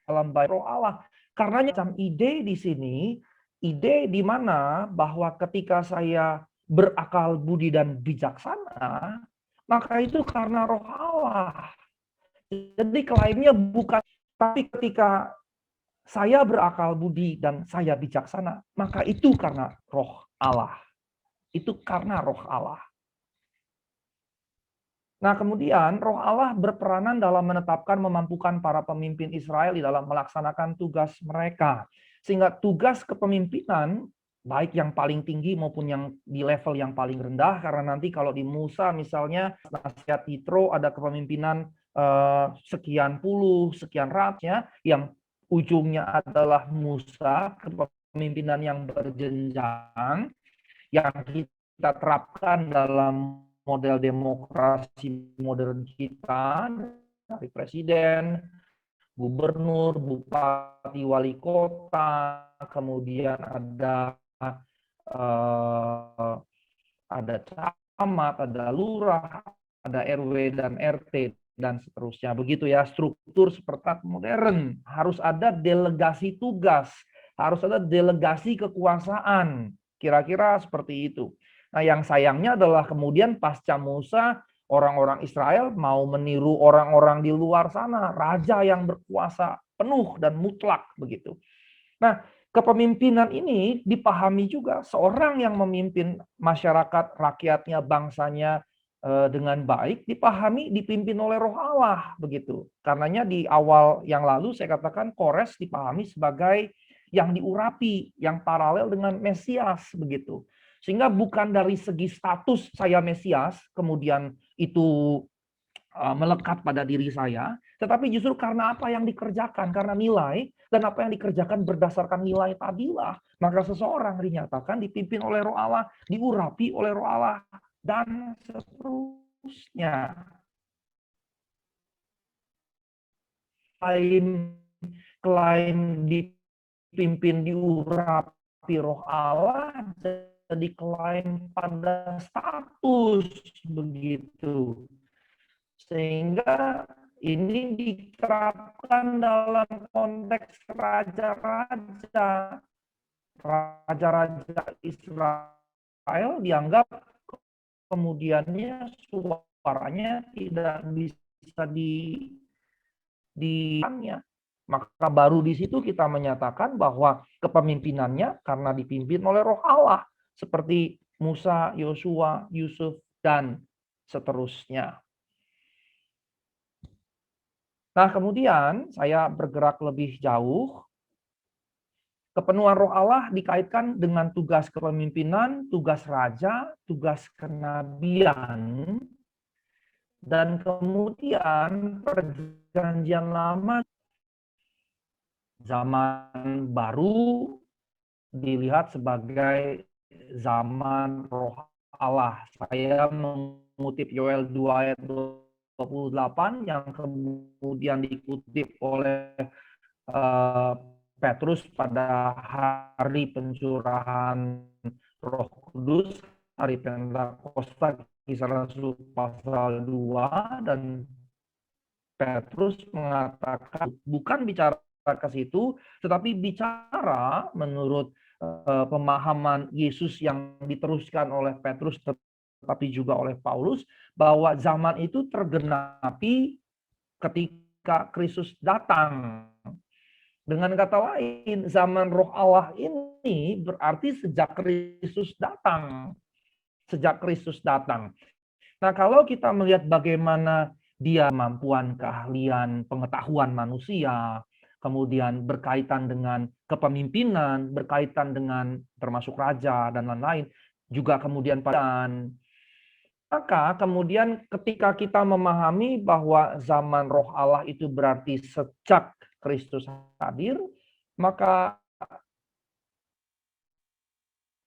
dalam baik roh Allah. Karenanya macam ide di sini, ide di mana bahwa ketika saya berakal budi dan bijaksana, maka itu karena roh Allah. Jadi klaimnya bukan, tapi ketika saya berakal budi dan saya bijaksana, maka itu karena roh Allah. Itu karena roh Allah. Nah, kemudian roh Allah berperanan dalam menetapkan, memampukan para pemimpin Israel di dalam melaksanakan tugas mereka. Sehingga tugas kepemimpinan, baik yang paling tinggi maupun yang di level yang paling rendah, karena nanti kalau di Musa misalnya, nasihat Yitro ada kepemimpinan sekian puluh, sekian rakyatnya, yang ujungnya adalah Musa, kepemimpinan yang berjenjang, yang kita terapkan dalam model demokrasi modern kita, dari presiden, gubernur, bupati, wali kota, kemudian ada camat, ada lurah, ada RW dan RT, dan seterusnya. Begitu ya, struktur seperti modern. Harus ada delegasi tugas, harus ada delegasi kekuasaan. Kira-kira seperti itu. Nah, yang sayangnya adalah kemudian pasca Musa, orang-orang Israel mau meniru orang-orang di luar sana, raja yang berkuasa penuh dan mutlak begitu. Nah, kepemimpinan ini dipahami juga seorang yang memimpin masyarakat, rakyatnya, bangsanya dengan baik, dipahami dipimpin oleh Roh Allah begitu. Karenanya di awal yang lalu saya katakan Kores dipahami sebagai yang diurapi, yang paralel dengan Mesias begitu. Sehingga bukan dari segi status saya Mesias, kemudian itu melekat pada diri saya, tetapi justru karena apa yang dikerjakan, karena nilai, dan apa yang dikerjakan berdasarkan nilai tadilah, maka seseorang dinyatakan dipimpin oleh Roh Allah, diurapi oleh Roh Allah, dan seterusnya. Klaim dipimpin, diurapi Roh Allah, jadi klaim pada status begitu. Sehingga ini diterapkan dalam konteks raja-raja. Raja-raja Israel dianggap kemudiannya suaranya tidak bisa di maka baru di situ kita menyatakan bahwa kepemimpinannya karena dipimpin oleh Roh Allah seperti Musa, Yosua, Yusuf, dan seterusnya. Nah, kemudian saya bergerak lebih jauh. Kepenuhan Roh Allah dikaitkan dengan tugas kepemimpinan, tugas raja, tugas kenabian, dan kemudian perjanjian lama, zaman baru dilihat sebagai zaman Roh Allah. Saya mengutip Yoel 2 ayat 28 yang kemudian dikutip oleh Petrus pada hari pencurahan Roh Kudus, hari Pentakosta, Kisah Rasul pasal 2, dan Petrus mengatakan bukan bicara ke situ, tetapi bicara menurut pemahaman Yesus yang diteruskan oleh Petrus tetapi juga oleh Paulus, bahwa zaman itu tergenapi ketika Kristus datang. Dengan kata lain, zaman Roh Allah ini berarti sejak Kristus datang. Sejak Kristus datang. Nah, kalau kita melihat bagaimana dia kemampuan, keahlian, pengetahuan manusia, kemudian berkaitan dengan kepemimpinan, berkaitan dengan termasuk raja dan lain-lain, juga kemudian maka kemudian ketika kita memahami bahwa zaman Roh Allah itu berarti sejak Kristus hadir, maka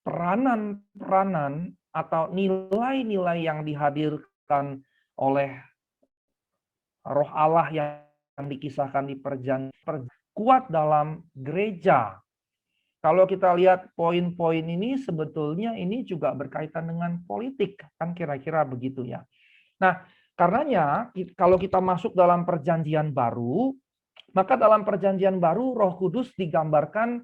peranan-peranan atau nilai-nilai yang dihadirkan oleh Roh Allah yang dikisahkan di perjanjian kuat dalam gereja. Kalau kita lihat poin-poin ini sebetulnya ini juga berkaitan dengan politik, kan kira-kira begitu ya. Nah, karenanya kalau kita masuk dalam perjanjian baru, maka dalam perjanjian baru Roh Kudus digambarkan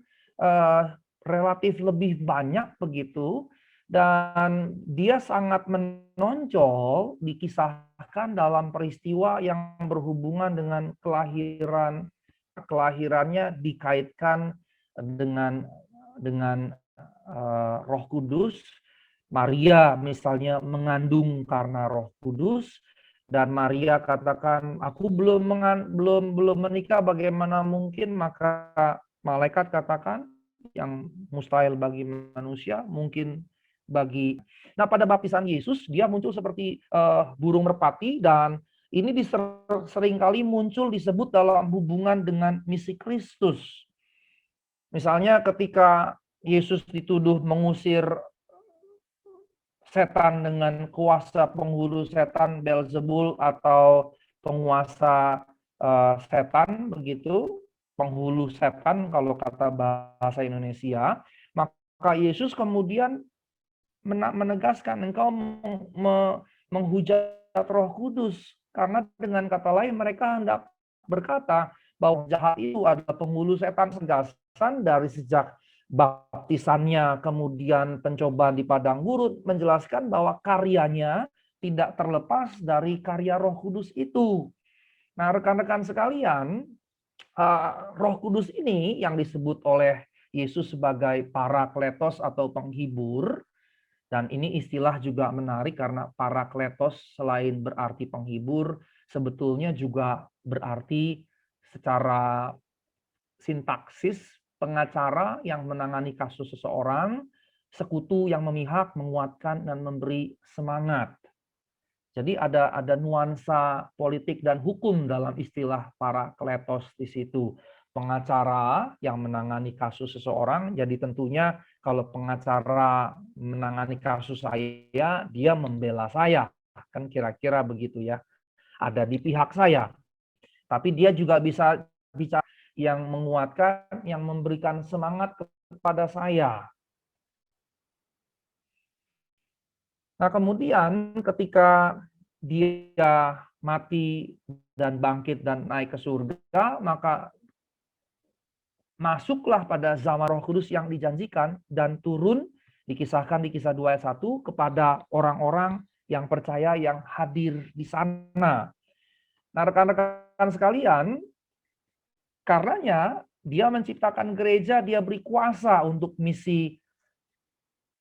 relatif lebih banyak begitu, dan dia sangat menonjol dikisahkan dalam peristiwa yang berhubungan dengan kelahirannya dikaitkan dengan Roh Kudus. Maria misalnya mengandung karena Roh Kudus, dan Maria katakan, aku belum menikah, bagaimana mungkin? Maka malaikat katakan, yang mustahil bagi manusia mungkin bagi. Nah, pada baptisan Yesus dia muncul seperti burung merpati, dan ini seringkali muncul disebut dalam hubungan dengan misi Kristus. Misalnya ketika Yesus dituduh mengusir setan dengan kuasa penghulu setan Beelzebul atau penguasa setan begitu, penghulu setan kalau kata bahasa Indonesia, maka Yesus kemudian menegaskan engkau menghujat Roh Kudus, karena dengan kata lain mereka hendak berkata bahwa jahat itu adalah penghulu setan. Segasan dari sejak baptisannya, kemudian pencobaan di padang gurun, menjelaskan bahwa karyanya tidak terlepas dari karya Roh Kudus itu. Nah, rekan-rekan sekalian, Roh Kudus ini yang disebut oleh Yesus sebagai parakletos atau penghibur, dan ini istilah juga menarik karena parakletos selain berarti penghibur, sebetulnya juga berarti secara sintaksis pengacara yang menangani kasus seseorang, sekutu yang memihak, menguatkan, dan memberi semangat. Jadi ada nuansa politik dan hukum dalam istilah parakletos di situ. Pengacara yang menangani kasus seseorang, jadi tentunya kalau pengacara menangani kasus saya, dia membela saya. Kan kira-kira begitu ya. Ada di pihak saya. Tapi dia juga bisa bicara yang menguatkan, yang memberikan semangat kepada saya. Nah, kemudian ketika dia mati dan bangkit dan naik ke surga, maka masuklah pada zaman Roh Kudus yang dijanjikan dan turun, dikisahkan di Kisah 2 ayat 1 kepada orang-orang yang percaya yang hadir di sana. Nah, rekan-rekan sekalian, karenanya dia menciptakan gereja, dia beri kuasa untuk misi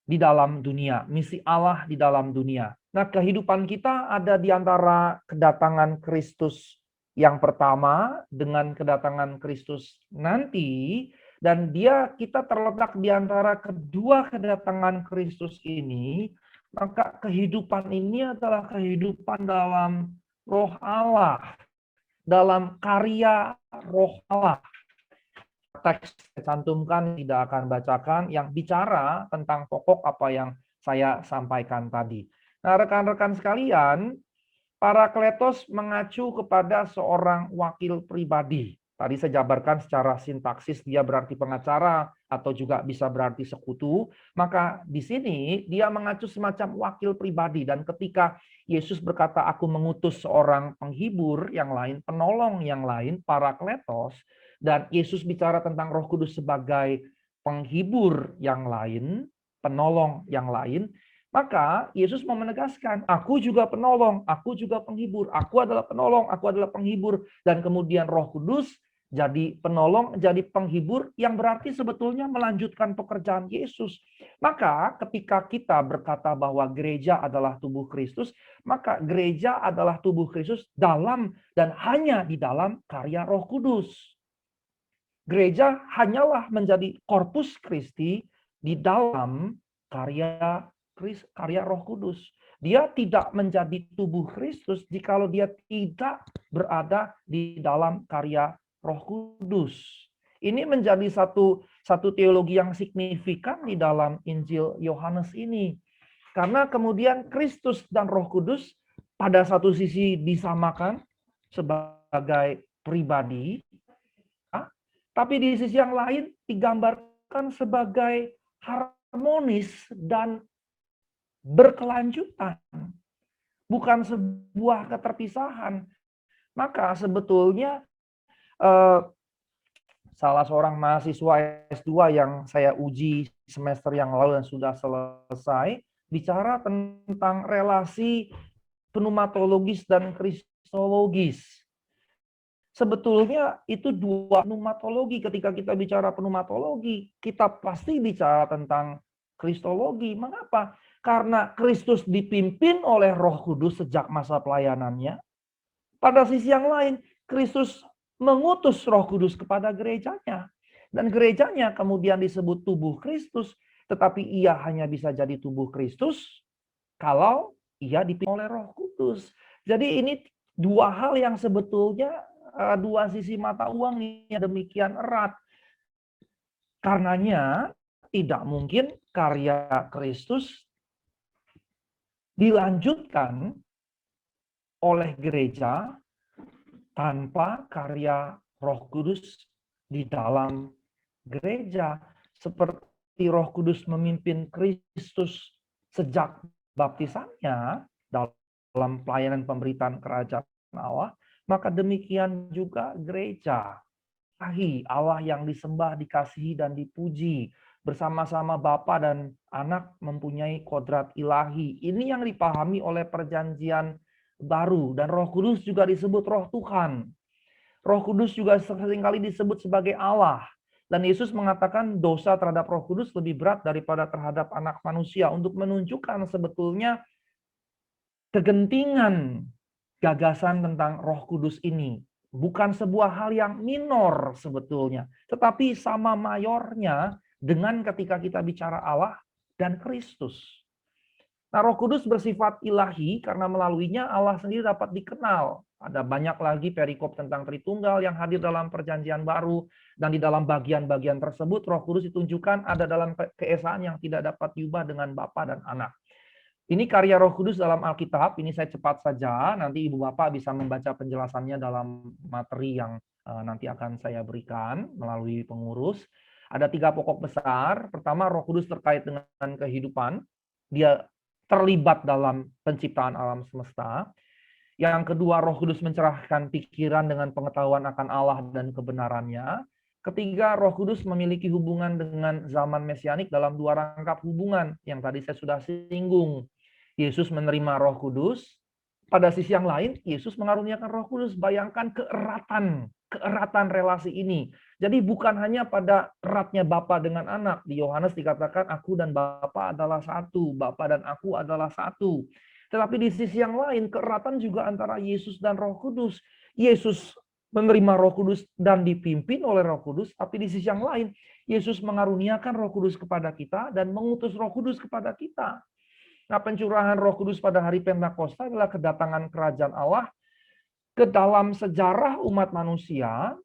di dalam dunia, misi Allah di dalam dunia. Nah, kehidupan kita ada di antara kedatangan Kristus yang pertama dengan kedatangan Kristus nanti, dan kita terletak di antara kedua kedatangan Kristus ini. Maka kehidupan ini adalah kehidupan dalam Roh Allah, dalam karya Roh Allah. Teks saya cantumkan, tidak akan bacakan, yang bicara tentang pokok apa yang saya sampaikan tadi. Nah, rekan-rekan sekalian, Parakletos mengacu kepada seorang wakil pribadi. Tadi saya jabarkan secara sintaksis dia berarti pengacara atau juga bisa berarti sekutu. Maka di sini dia mengacu semacam wakil pribadi, dan ketika Yesus berkata, aku mengutus seorang penghibur yang lain, penolong yang lain, parakletos, dan Yesus bicara tentang Roh Kudus sebagai penghibur yang lain, penolong yang lain, maka Yesus mau menegaskan, aku juga penolong, aku juga penghibur, aku adalah penolong, aku adalah penghibur, dan kemudian Roh Kudus jadi penolong, jadi penghibur, yang berarti sebetulnya melanjutkan pekerjaan Yesus. Maka ketika kita berkata bahwa gereja adalah tubuh Kristus, maka gereja adalah tubuh Kristus dalam dan hanya di dalam karya Roh Kudus. Gereja hanyalah menjadi korpus Kristi di dalam karya Roh Kudus. Dia tidak menjadi tubuh Kristus jikalau dia tidak berada di dalam karya Roh Kudus. Ini menjadi satu teologi yang signifikan di dalam Injil Yohanes ini. Karena kemudian Kristus dan Roh Kudus pada satu sisi disamakan sebagai pribadi, tapi di sisi yang lain digambarkan sebagai harmonis dan berkelanjutan. Bukan sebuah keterpisahan. Maka sebetulnya salah seorang mahasiswa S2 yang saya uji semester yang lalu dan sudah selesai, bicara tentang relasi pneumatologis dan kristologis. Sebetulnya itu dua pneumatologi. Ketika kita bicara pneumatologi, kita pasti bicara tentang kristologi. Mengapa? Karena Kristus dipimpin oleh Roh Kudus sejak masa pelayanannya. Pada sisi yang lain, Kristus mengutus Roh Kudus kepada gerejanya. Dan gerejanya kemudian disebut tubuh Kristus, tetapi ia hanya bisa jadi tubuh Kristus kalau ia dipimpin oleh Roh Kudus. Jadi ini dua hal yang sebetulnya dua sisi mata uang yang demikian erat. Karenanya tidak mungkin karya Kristus dilanjutkan oleh gereja tanpa karya Roh Kudus di dalam gereja. Seperti Roh Kudus memimpin Kristus sejak baptisannya dalam pelayanan pemberitaan kerajaan Allah, maka demikian juga gereja. Allah yang disembah, dikasihi, dan dipuji. Bersama-sama Bapa dan Anak mempunyai kodrat ilahi. Ini yang dipahami oleh perjanjian baru. Dan Roh Kudus juga disebut Roh Tuhan. Roh Kudus juga seringkali disebut sebagai Allah. Dan Yesus mengatakan dosa terhadap Roh Kudus lebih berat daripada terhadap anak manusia. Untuk menunjukkan sebetulnya kegentingan gagasan tentang Roh Kudus ini. Bukan sebuah hal yang minor sebetulnya, tetapi sama mayornya dengan ketika kita bicara Allah dan Kristus. Nah, Roh Kudus bersifat ilahi karena melaluinya Allah sendiri dapat dikenal. Ada banyak lagi perikop tentang Tritunggal yang hadir dalam Perjanjian Baru, dan di dalam bagian-bagian tersebut Roh Kudus ditunjukkan ada dalam keesaan yang tidak dapat diubah dengan Bapa dan Anak. Ini karya Roh Kudus dalam Alkitab. Ini saya cepat saja. Nanti Ibu Bapak bisa membaca penjelasannya dalam materi yang nanti akan saya berikan melalui pengurus. Ada 3 pokok besar. Pertama, Roh Kudus terkait dengan kehidupan. Dia terlibat dalam penciptaan alam semesta. Yang kedua, Roh Kudus mencerahkan pikiran dengan pengetahuan akan Allah dan kebenarannya. Ketiga, Roh Kudus memiliki hubungan dengan zaman mesianik dalam 2 rangkap hubungan yang tadi saya sudah singgung. Yesus menerima Roh Kudus, pada sisi yang lain Yesus mengaruniakan Roh Kudus. Bayangkan keeratan relasi ini. Jadi bukan hanya pada eratnya Bapa dengan Anak. Di Yohanes dikatakan aku dan Bapa adalah satu, Bapa dan aku adalah satu. Tetapi di sisi yang lain keeratan juga antara Yesus dan Roh Kudus. Yesus menerima Roh Kudus dan dipimpin oleh Roh Kudus, tapi di sisi yang lain Yesus mengaruniakan Roh Kudus kepada kita dan mengutus Roh Kudus kepada kita. Nah, pencurahan Roh Kudus pada hari Pentakosta adalah kedatangan kerajaan Allah ke dalam sejarah umat manusia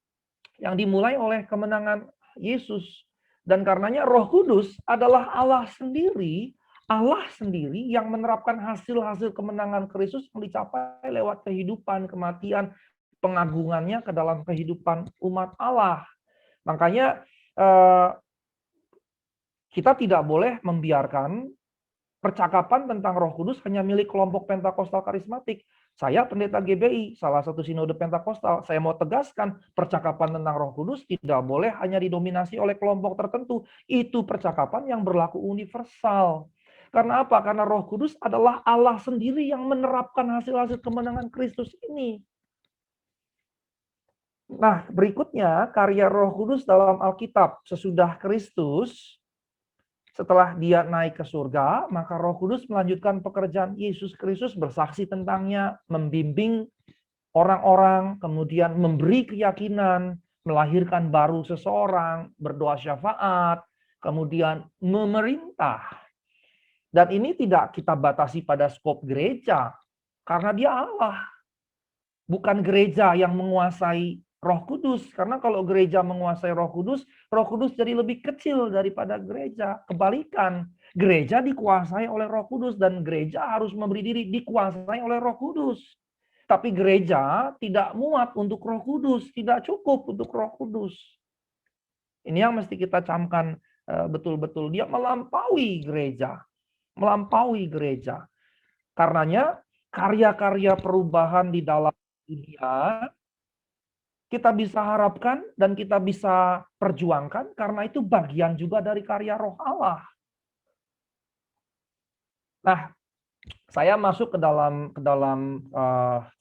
yang dimulai oleh kemenangan Yesus. Dan karenanya Roh Kudus adalah Allah sendiri yang menerapkan hasil-hasil kemenangan Kristus yang dicapai lewat kehidupan, kematian, pengagungannya ke dalam kehidupan umat Allah. Makanya kita tidak boleh membiarkan percakapan tentang Roh Kudus hanya milik kelompok Pentakosta Karismatik. Saya pendeta GBI, salah satu sinode Pentakosta. Saya mau tegaskan, percakapan tentang Roh Kudus tidak boleh hanya didominasi oleh kelompok tertentu. Itu percakapan yang berlaku universal. Karena apa? Karena Roh Kudus adalah Allah sendiri yang menerapkan hasil-hasil kemenangan Kristus ini. Nah, berikutnya karya Roh Kudus dalam Alkitab. Sesudah Kristus, setelah dia naik ke surga, maka Roh Kudus melanjutkan pekerjaan Yesus Kristus, bersaksi tentangnya, membimbing orang-orang, kemudian memberi keyakinan, melahirkan baru seseorang, berdoa syafaat, kemudian memerintah. Dan ini tidak kita batasi pada skop gereja, karena dia Allah. Bukan gereja yang menguasai Roh Kudus, karena kalau gereja menguasai Roh Kudus jadi lebih kecil daripada gereja. Kebalikan, gereja dikuasai oleh Roh Kudus dan gereja harus memberi diri dikuasai oleh Roh Kudus. Tapi gereja tidak muat untuk Roh Kudus, tidak cukup untuk Roh Kudus. Ini yang mesti kita camkan betul-betul. Dia melampaui gereja, melampaui gereja. Karenanya karya-karya perubahan di dalam dunia kita bisa harapkan dan kita bisa perjuangkan karena itu bagian juga dari karya Roh Allah. Nah, saya masuk ke dalam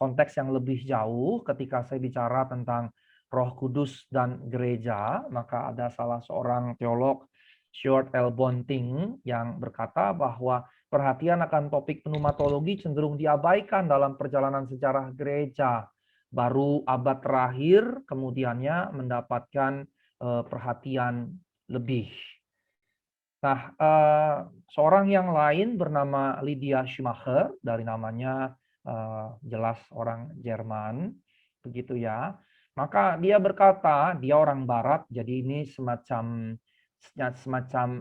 konteks yang lebih jauh ketika saya bicara tentang Roh Kudus dan gereja, maka ada salah seorang teolog, Stuart L. Bonting, yang berkata bahwa perhatian akan topik pneumatologi cenderung diabaikan dalam perjalanan sejarah gereja. Baru abad terakhir kemudiannya mendapatkan perhatian lebih. Nah, seorang yang lain bernama Lydia Schumacher, dari namanya jelas orang Jerman, begitu ya. Maka dia berkata, dia orang Barat, jadi ini semacam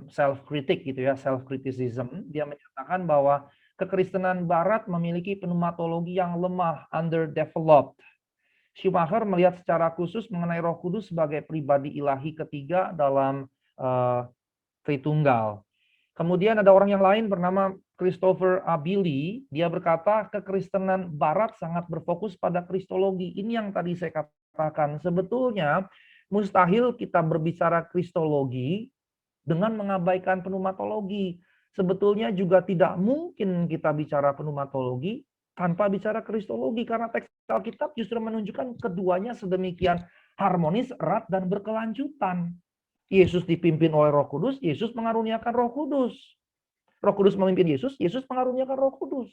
self-kritik gitu ya, self-criticism. Dia menyatakan bahwa kekristenan Barat memiliki pneumatologi yang lemah, underdeveloped. Schumacher melihat secara khusus mengenai Roh Kudus sebagai pribadi ilahi ketiga dalam Tritunggal. Kemudian ada orang yang lain bernama Christopher Abili. Dia berkata kekristenan Barat sangat berfokus pada kristologi. Ini yang tadi saya katakan. Sebetulnya mustahil kita berbicara kristologi dengan mengabaikan pneumatologi. Sebetulnya juga tidak mungkin kita bicara pneumatologi tanpa bicara kristologi, karena teks Alkitab justru menunjukkan keduanya sedemikian harmonis, erat, dan berkelanjutan. Yesus dipimpin oleh Roh Kudus, Yesus mengaruniakan Roh Kudus. Roh Kudus memimpin Yesus, Yesus mengaruniakan Roh Kudus.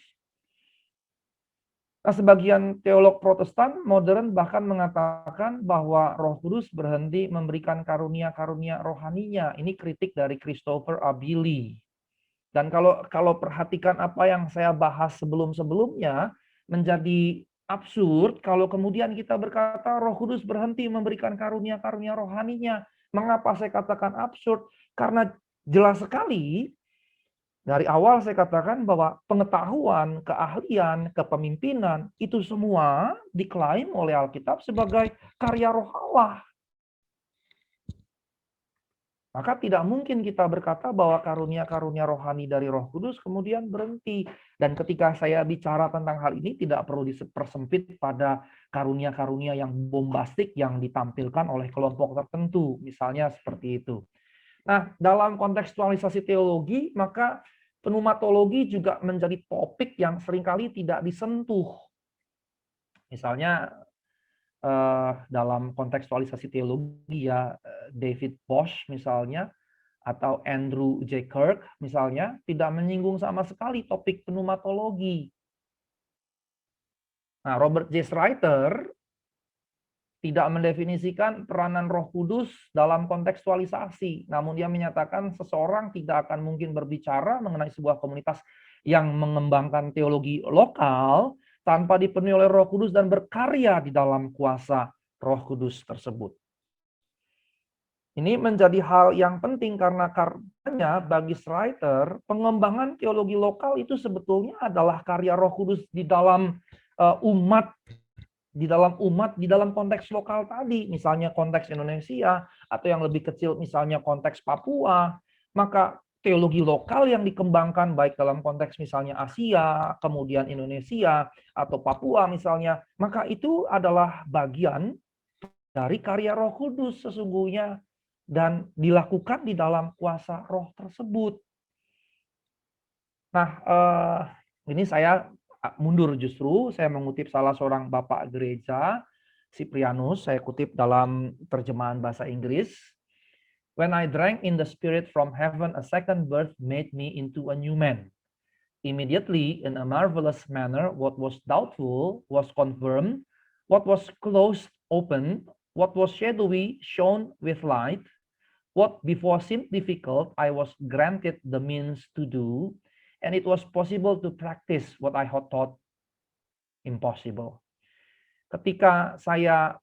Nah, sebagian teolog Protestan modern bahkan mengatakan bahwa Roh Kudus berhenti memberikan karunia-karunia rohaninya. Ini kritik dari Christopher Abili. Dan kalau perhatikan apa yang saya bahas sebelum-sebelumnya, menjadi absurd kalau kemudian kita berkata Roh Kudus berhenti memberikan karunia-karunia rohaninya. Mengapa saya katakan absurd? Karena jelas sekali dari awal saya katakan bahwa pengetahuan, keahlian, kepemimpinan itu semua diklaim oleh Alkitab sebagai karya Roh Allah. Maka tidak mungkin kita berkata bahwa karunia-karunia rohani dari Roh Kudus kemudian berhenti. Dan ketika saya bicara tentang hal ini tidak perlu dipersempit pada karunia-karunia yang bombastik yang ditampilkan oleh kelompok tertentu. Misalnya seperti itu. Nah, dalam kontekstualisasi teologi, maka pneumatologi juga menjadi topik yang seringkali tidak disentuh. Misalnya, dalam kontekstualisasi teologi ya David Bosch misalnya atau Andrew J. Kirk misalnya tidak menyinggung sama sekali topik pneumatologi. Nah, Robert J. Schreiter tidak mendefinisikan peranan Roh Kudus dalam kontekstualisasi, namun dia menyatakan seseorang tidak akan mungkin berbicara mengenai sebuah komunitas yang mengembangkan teologi lokal tanpa dipenuhi oleh Roh Kudus dan berkarya di dalam kuasa Roh Kudus tersebut. Ini menjadi hal yang penting karena bagi Schreiter, pengembangan teologi lokal itu sebetulnya adalah karya Roh Kudus di dalam umat di dalam umat, di dalam konteks lokal tadi, misalnya konteks Indonesia, atau yang lebih kecil misalnya konteks Papua, maka teologi lokal yang dikembangkan baik dalam konteks misalnya Asia, kemudian Indonesia, atau Papua misalnya, maka itu adalah bagian dari karya Roh Kudus sesungguhnya dan dilakukan di dalam kuasa Roh tersebut. Nah, ini saya mundur justru, saya mengutip salah seorang bapak gereja, Cyprianus, saya kutip dalam terjemahan bahasa Inggris. When I drank in the Spirit from heaven, a second birth made me into a new man. Immediately, in a marvelous manner, what was doubtful was confirmed, what was closed opened, what was shadowy shone with light, what before seemed difficult, I was granted the means to do, and it was possible to practice what I had thought impossible. Ketika saya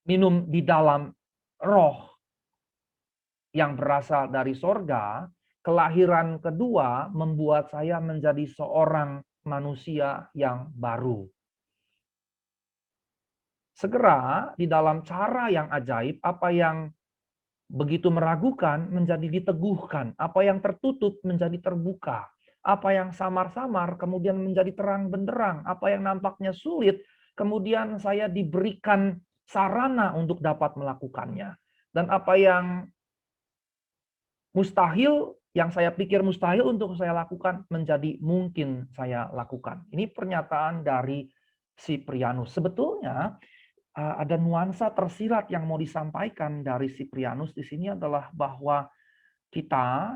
minum di dalam roh yang berasal dari sorga, kelahiran kedua membuat saya menjadi seorang manusia yang baru. Segera di dalam cara yang ajaib, apa yang begitu meragukan menjadi diteguhkan, apa yang tertutup menjadi terbuka, apa yang samar-samar kemudian menjadi terang benderang, apa yang nampaknya sulit kemudian saya diberikan sarana untuk dapat melakukannya. Dan apa yang mustahil, yang saya pikir mustahil untuk saya lakukan, menjadi mungkin saya lakukan. Ini pernyataan dari Cyprianus. Sebetulnya ada nuansa tersirat yang mau disampaikan dari Cyprianus di sini adalah bahwa kita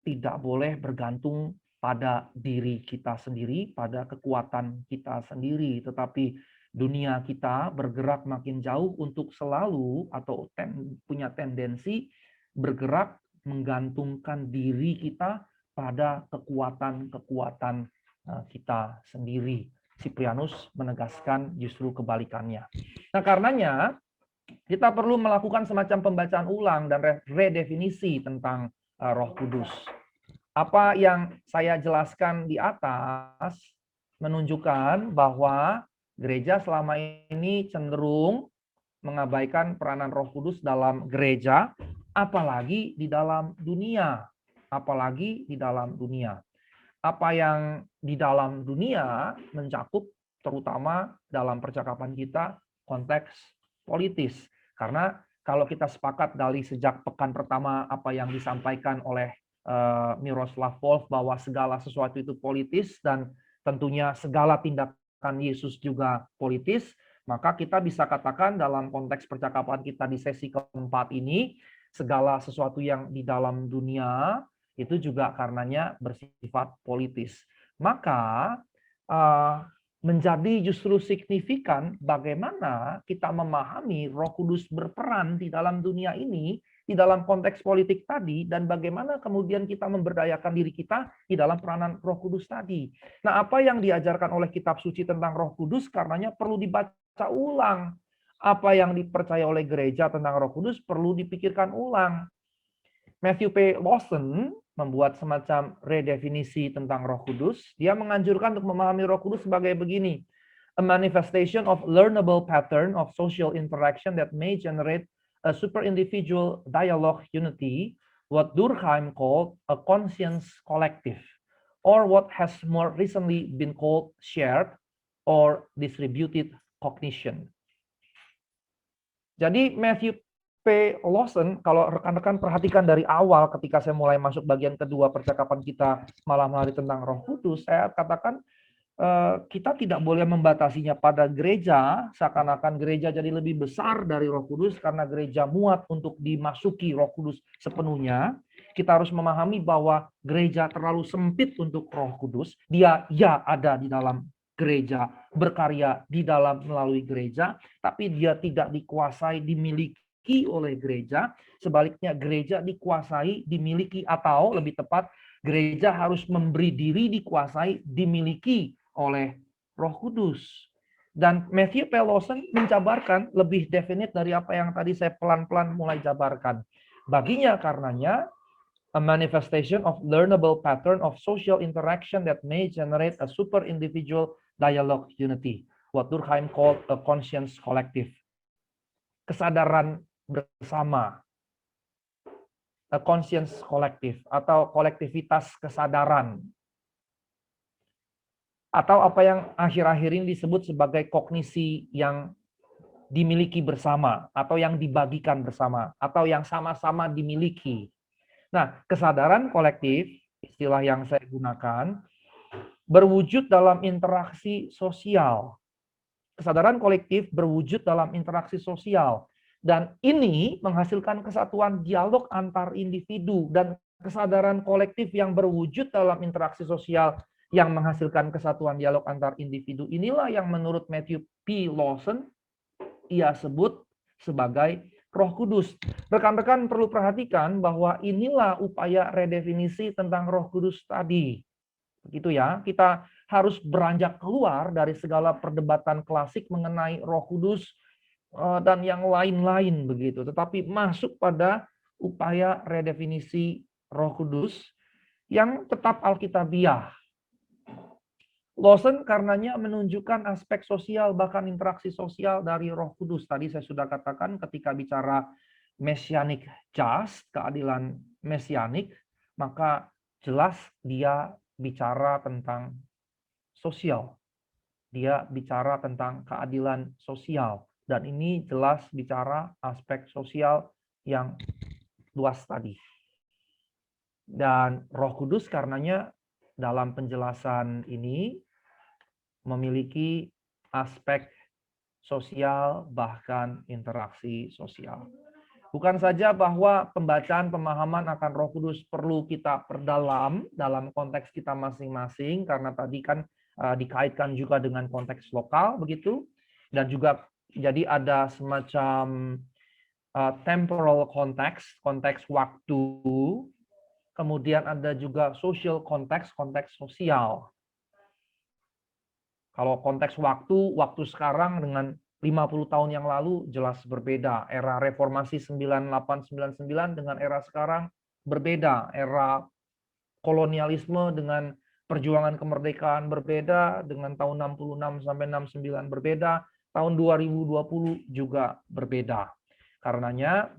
tidak boleh bergantung pada diri kita sendiri, pada kekuatan kita sendiri, tetapi dunia kita bergerak makin jauh untuk selalu atau punya tendensi bergerak menggantungkan diri kita pada kekuatan-kekuatan kita sendiri. Cyprianus menegaskan justru kebalikannya. Nah, karenanya kita perlu melakukan semacam pembacaan ulang dan redefinisi tentang Roh Kudus. Apa yang saya jelaskan di atas menunjukkan bahwa gereja selama ini cenderung mengabaikan peranan Roh Kudus dalam gereja, apalagi di dalam dunia. Apalagi di dalam dunia. Apa yang di dalam dunia mencakup terutama dalam percakapan kita konteks politis. Karena kalau kita sepakat dari sejak pekan pertama apa yang disampaikan oleh Miroslav Volf bahwa segala sesuatu itu politis dan tentunya segala tindakan Yesus juga politis, maka kita bisa katakan dalam konteks percakapan kita di sesi keempat ini, segala sesuatu yang di dalam dunia itu juga karenanya bersifat politis. Maka menjadi justru signifikan bagaimana kita memahami Roh Kudus berperan di dalam dunia ini, di dalam konteks politik tadi, dan bagaimana kemudian kita memberdayakan diri kita di dalam peranan Roh Kudus tadi. Nah, apa yang diajarkan oleh kitab suci tentang Roh Kudus karenanya perlu dibaca ulang. Apa yang dipercaya oleh gereja tentang Roh Kudus perlu dipikirkan ulang. Matthew P. Lawson membuat semacam redefinisi tentang Roh Kudus. Dia menganjurkan untuk memahami Roh Kudus sebagai begini. A manifestation of learnable pattern of social interaction that may generate a super individual dialogue unity, what Durkheim called a conscience collective, or what has more recently been called shared or distributed cognition. Jadi Matthew P. Lawson, kalau rekan-rekan perhatikan dari awal ketika saya mulai masuk bagian kedua percakapan kita malam hari tentang Roh Kudus, saya katakan kita tidak boleh membatasinya pada gereja, seakan-akan gereja jadi lebih besar dari Roh Kudus karena gereja muat untuk dimasuki Roh Kudus sepenuhnya. Kita harus memahami bahwa gereja terlalu sempit untuk Roh Kudus. Dia ya ada di dalam gereja, berkarya di dalam melalui gereja, tapi dia tidak dikuasai, dimiliki oleh gereja. Sebaliknya gereja dikuasai, dimiliki, atau lebih tepat gereja harus memberi diri dikuasai, dimiliki oleh Roh Kudus. Dan Matthew P. Lawson menjabarkan lebih definit dari apa yang tadi saya pelan-pelan mulai jabarkan. Baginya karenanya a manifestation of learnable pattern of social interaction that may generate a super individual dialogue unity. What Durkheim called a conscience collective. Kesadaran bersama. A conscience collective atau kolektivitas kesadaran. Atau apa yang akhir-akhir ini disebut sebagai kognisi yang dimiliki bersama, atau yang dibagikan bersama, atau yang sama-sama dimiliki. Nah, kesadaran kolektif, istilah yang saya gunakan, berwujud dalam interaksi sosial. Kesadaran kolektif berwujud dalam interaksi sosial. Dan ini menghasilkan kesatuan dialog antar individu, dan kesadaran kolektif yang berwujud dalam interaksi sosial yang menghasilkan kesatuan dialog antar individu inilah yang menurut Matthew P. Lawson ia sebut sebagai Roh Kudus. Rekan-rekan perlu perhatikan bahwa inilah upaya redefinisi tentang Roh Kudus tadi. Begitu ya, kita harus beranjak keluar dari segala perdebatan klasik mengenai Roh Kudus dan yang lain-lain begitu, tetapi masuk pada upaya redefinisi Roh Kudus yang tetap alkitabiah. Lawson karenanya menunjukkan aspek sosial bahkan interaksi sosial dari Roh Kudus. Tadi saya sudah katakan ketika bicara messianic just, keadilan messianik, maka jelas dia bicara tentang sosial. Dia bicara tentang keadilan sosial. Dan ini jelas bicara aspek sosial yang luas tadi. Dan Roh Kudus karenanya dalam penjelasan ini memiliki aspek sosial bahkan interaksi sosial. Bukan saja bahwa pembacaan pemahaman akan Roh Kudus perlu kita perdalam dalam konteks kita masing-masing, karena tadi kan dikaitkan juga dengan konteks lokal begitu, dan juga jadi ada semacam temporal konteks, konteks waktu, kemudian ada juga social konteks, konteks sosial. Kalau konteks waktu sekarang dengan 50 tahun yang lalu jelas berbeda. Era reformasi 9899 dengan era sekarang berbeda. Era kolonialisme dengan perjuangan kemerdekaan berbeda, dengan tahun 66 sampai 69 berbeda, tahun 2020 juga berbeda. Karenanya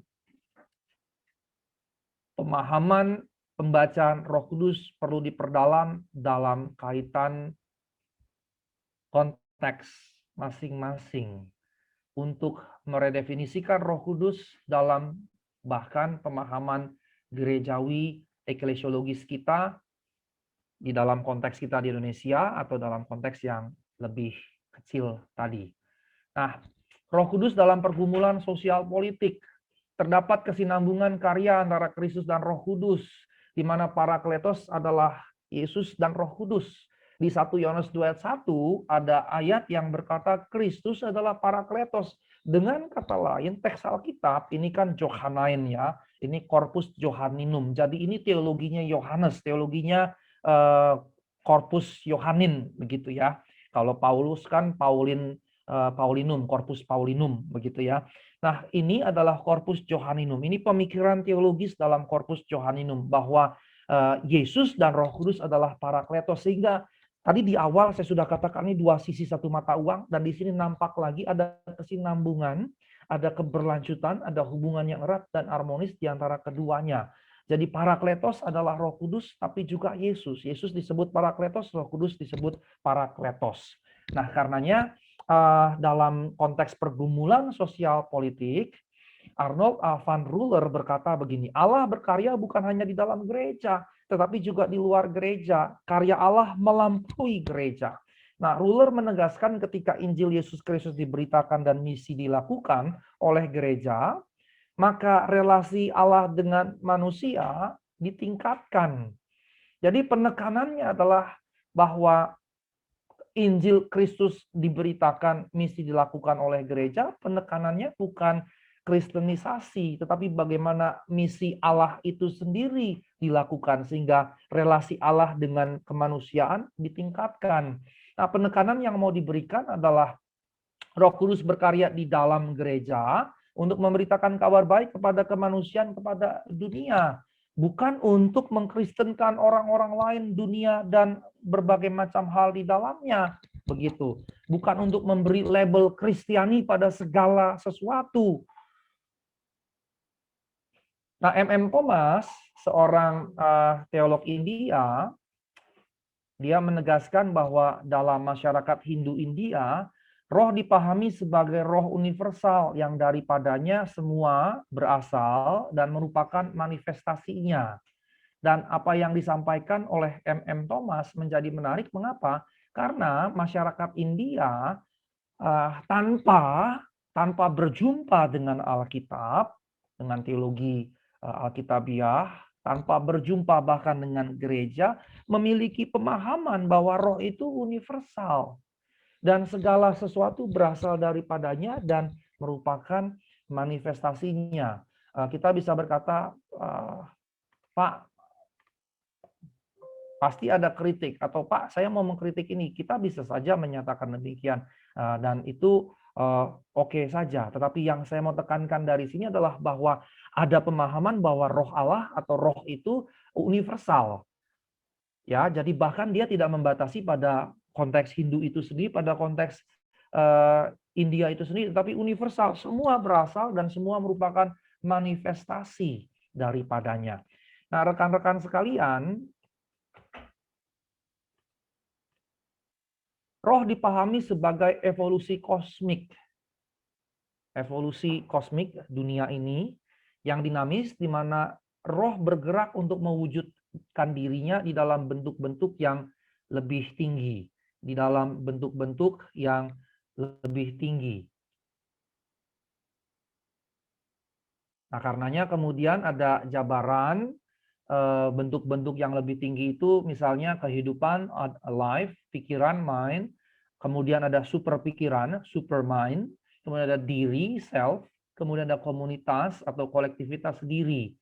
pemahaman pembacaan Roh Kudus perlu diperdalam dalam kaitan konteks masing-masing untuk meredefinisikan Roh Kudus dalam bahkan pemahaman gerejawi eklesiologis kita di dalam konteks kita di Indonesia atau dalam konteks yang lebih kecil tadi. Nah, Roh Kudus dalam pergumulan sosial politik, terdapat kesinambungan karya antara Kristus dan Roh Kudus, di mana Parakletos adalah Yesus dan Roh Kudus. Di 1 Yohanes 2 ayat 1 ada ayat yang berkata Kristus adalah Parakletos. Dengan kata lain, teks Alkitab ini kan Johanain ya, ini Corpus Johanninum. Jadi ini teologinya Yohanes, teologinya Corpus Yohanin begitu ya. Kalau Paulus kan Paulinum, Corpus Paulinum begitu ya. Nah, ini adalah Corpus Johanninum. Ini pemikiran teologis dalam Corpus Johanninum bahwa Yesus dan Roh Kudus adalah Parakletos, sehingga tadi di awal saya sudah katakan ini dua sisi satu mata uang, dan di sini nampak lagi ada kesinambungan, ada keberlanjutan, ada hubungan yang erat dan harmonis di antara keduanya. Jadi Parakletos adalah Roh Kudus, tapi juga Yesus. Yesus disebut Parakletos, Roh Kudus disebut Parakletos. Nah, karenanya dalam konteks pergumulan sosial politik, Arnold van Ruler berkata begini, Allah berkarya bukan hanya di dalam gereja, tetapi juga di luar gereja. Karya Allah melampaui gereja. Nah, Ruler menegaskan ketika Injil Yesus Kristus diberitakan dan misi dilakukan oleh gereja, maka relasi Allah dengan manusia ditingkatkan. Jadi penekanannya adalah bahwa Injil Kristus diberitakan, misi dilakukan oleh gereja, penekanannya bukan kristenisasi, tetapi bagaimana misi Allah itu sendiri dilakukan sehingga relasi Allah dengan kemanusiaan ditingkatkan. Nah, penekanan yang mau diberikan adalah Roh Kudus berkarya di dalam gereja untuk memberitakan kabar baik kepada kemanusiaan, kepada dunia. Bukan untuk mengkristenkan orang-orang lain, dunia, dan berbagai macam hal di dalamnya. begitu. Bukan untuk memberi label Kristiani pada segala sesuatu. Nah, M.M. Thomas, seorang teolog India, dia menegaskan bahwa dalam masyarakat Hindu India, roh dipahami sebagai roh universal yang daripadanya semua berasal dan merupakan manifestasinya. Dan apa yang disampaikan oleh M.M. Thomas menjadi menarik. Mengapa? Karena masyarakat India tanpa berjumpa dengan Alkitab, dengan teologi Alkitabiah, tanpa berjumpa bahkan dengan gereja, memiliki pemahaman bahwa roh itu universal. Dan segala sesuatu berasal daripadanya dan merupakan manifestasinya. Kita bisa berkata, Pak, pasti ada kritik. Atau Pak, saya mau mengkritik ini. Kita bisa saja menyatakan demikian. Dan itu oke saja. Tetapi yang saya mau tekankan dari sini adalah bahwa ada pemahaman bahwa roh Allah atau roh itu universal. Ya, jadi bahkan dia tidak membatasi pada konteks Hindu itu sendiri, pada konteks India itu sendiri, tapi universal. Semua berasal dan semua merupakan manifestasi daripadanya. Nah, rekan-rekan sekalian, roh dipahami sebagai evolusi kosmik. Evolusi kosmik dunia ini yang dinamis, di mana roh bergerak untuk mewujudkan dirinya di dalam bentuk-bentuk yang lebih tinggi, di dalam bentuk-bentuk yang lebih tinggi. Nah, karenanya kemudian ada jabaran bentuk-bentuk yang lebih tinggi itu, misalnya kehidupan, life, pikiran, mind, kemudian ada super pikiran, super mind, kemudian ada diri, self, kemudian ada komunitas atau kolektivitas diri,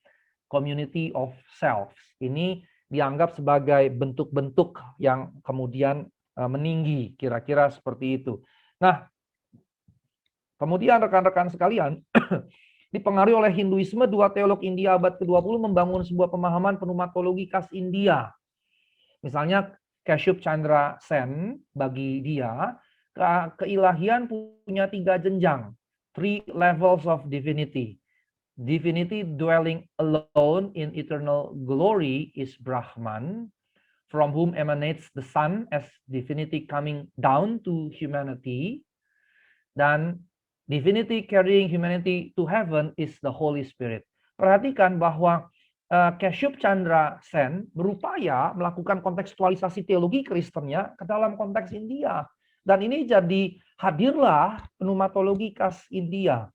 community of selves. Ini dianggap sebagai bentuk-bentuk yang kemudian meninggi, kira-kira seperti itu. Nah, kemudian rekan-rekan sekalian, dipengaruhi oleh Hinduisme, dua teolog India abad ke-20 membangun sebuah pemahaman pneumatologi khas India. Misalnya Kashyap Chandra Sen, bagi dia, keilahian punya 3 jenjang, 3 levels of divinity. Divinity dwelling alone in eternal glory is Brahman, from whom emanates the Son as divinity coming down to humanity. Dan divinity carrying humanity to heaven is the Holy Spirit. Perhatikan bahwa Kashyap Chandra Sen berupaya melakukan kontekstualisasi teologi Kristennya ke dalam konteks India. Dan ini jadi hadirlah pneumatologi khas India.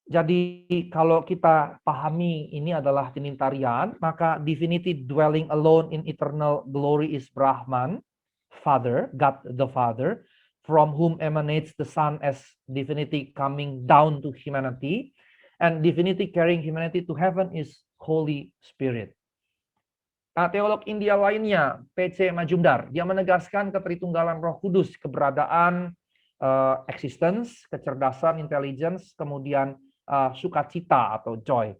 Jadi kalau kita pahami ini adalah Trinitarian, maka divinity dwelling alone in eternal glory is Brahman, Father, God the Father, from whom emanates the Son as divinity coming down to humanity, and divinity carrying humanity to heaven is Holy Spirit. Nah, teolog India lainnya, P.C. Majumdar, dia menegaskan ketritunggalan Roh Kudus, keberadaan, existence, kecerdasan, intelligence, kemudian sukacita atau joy.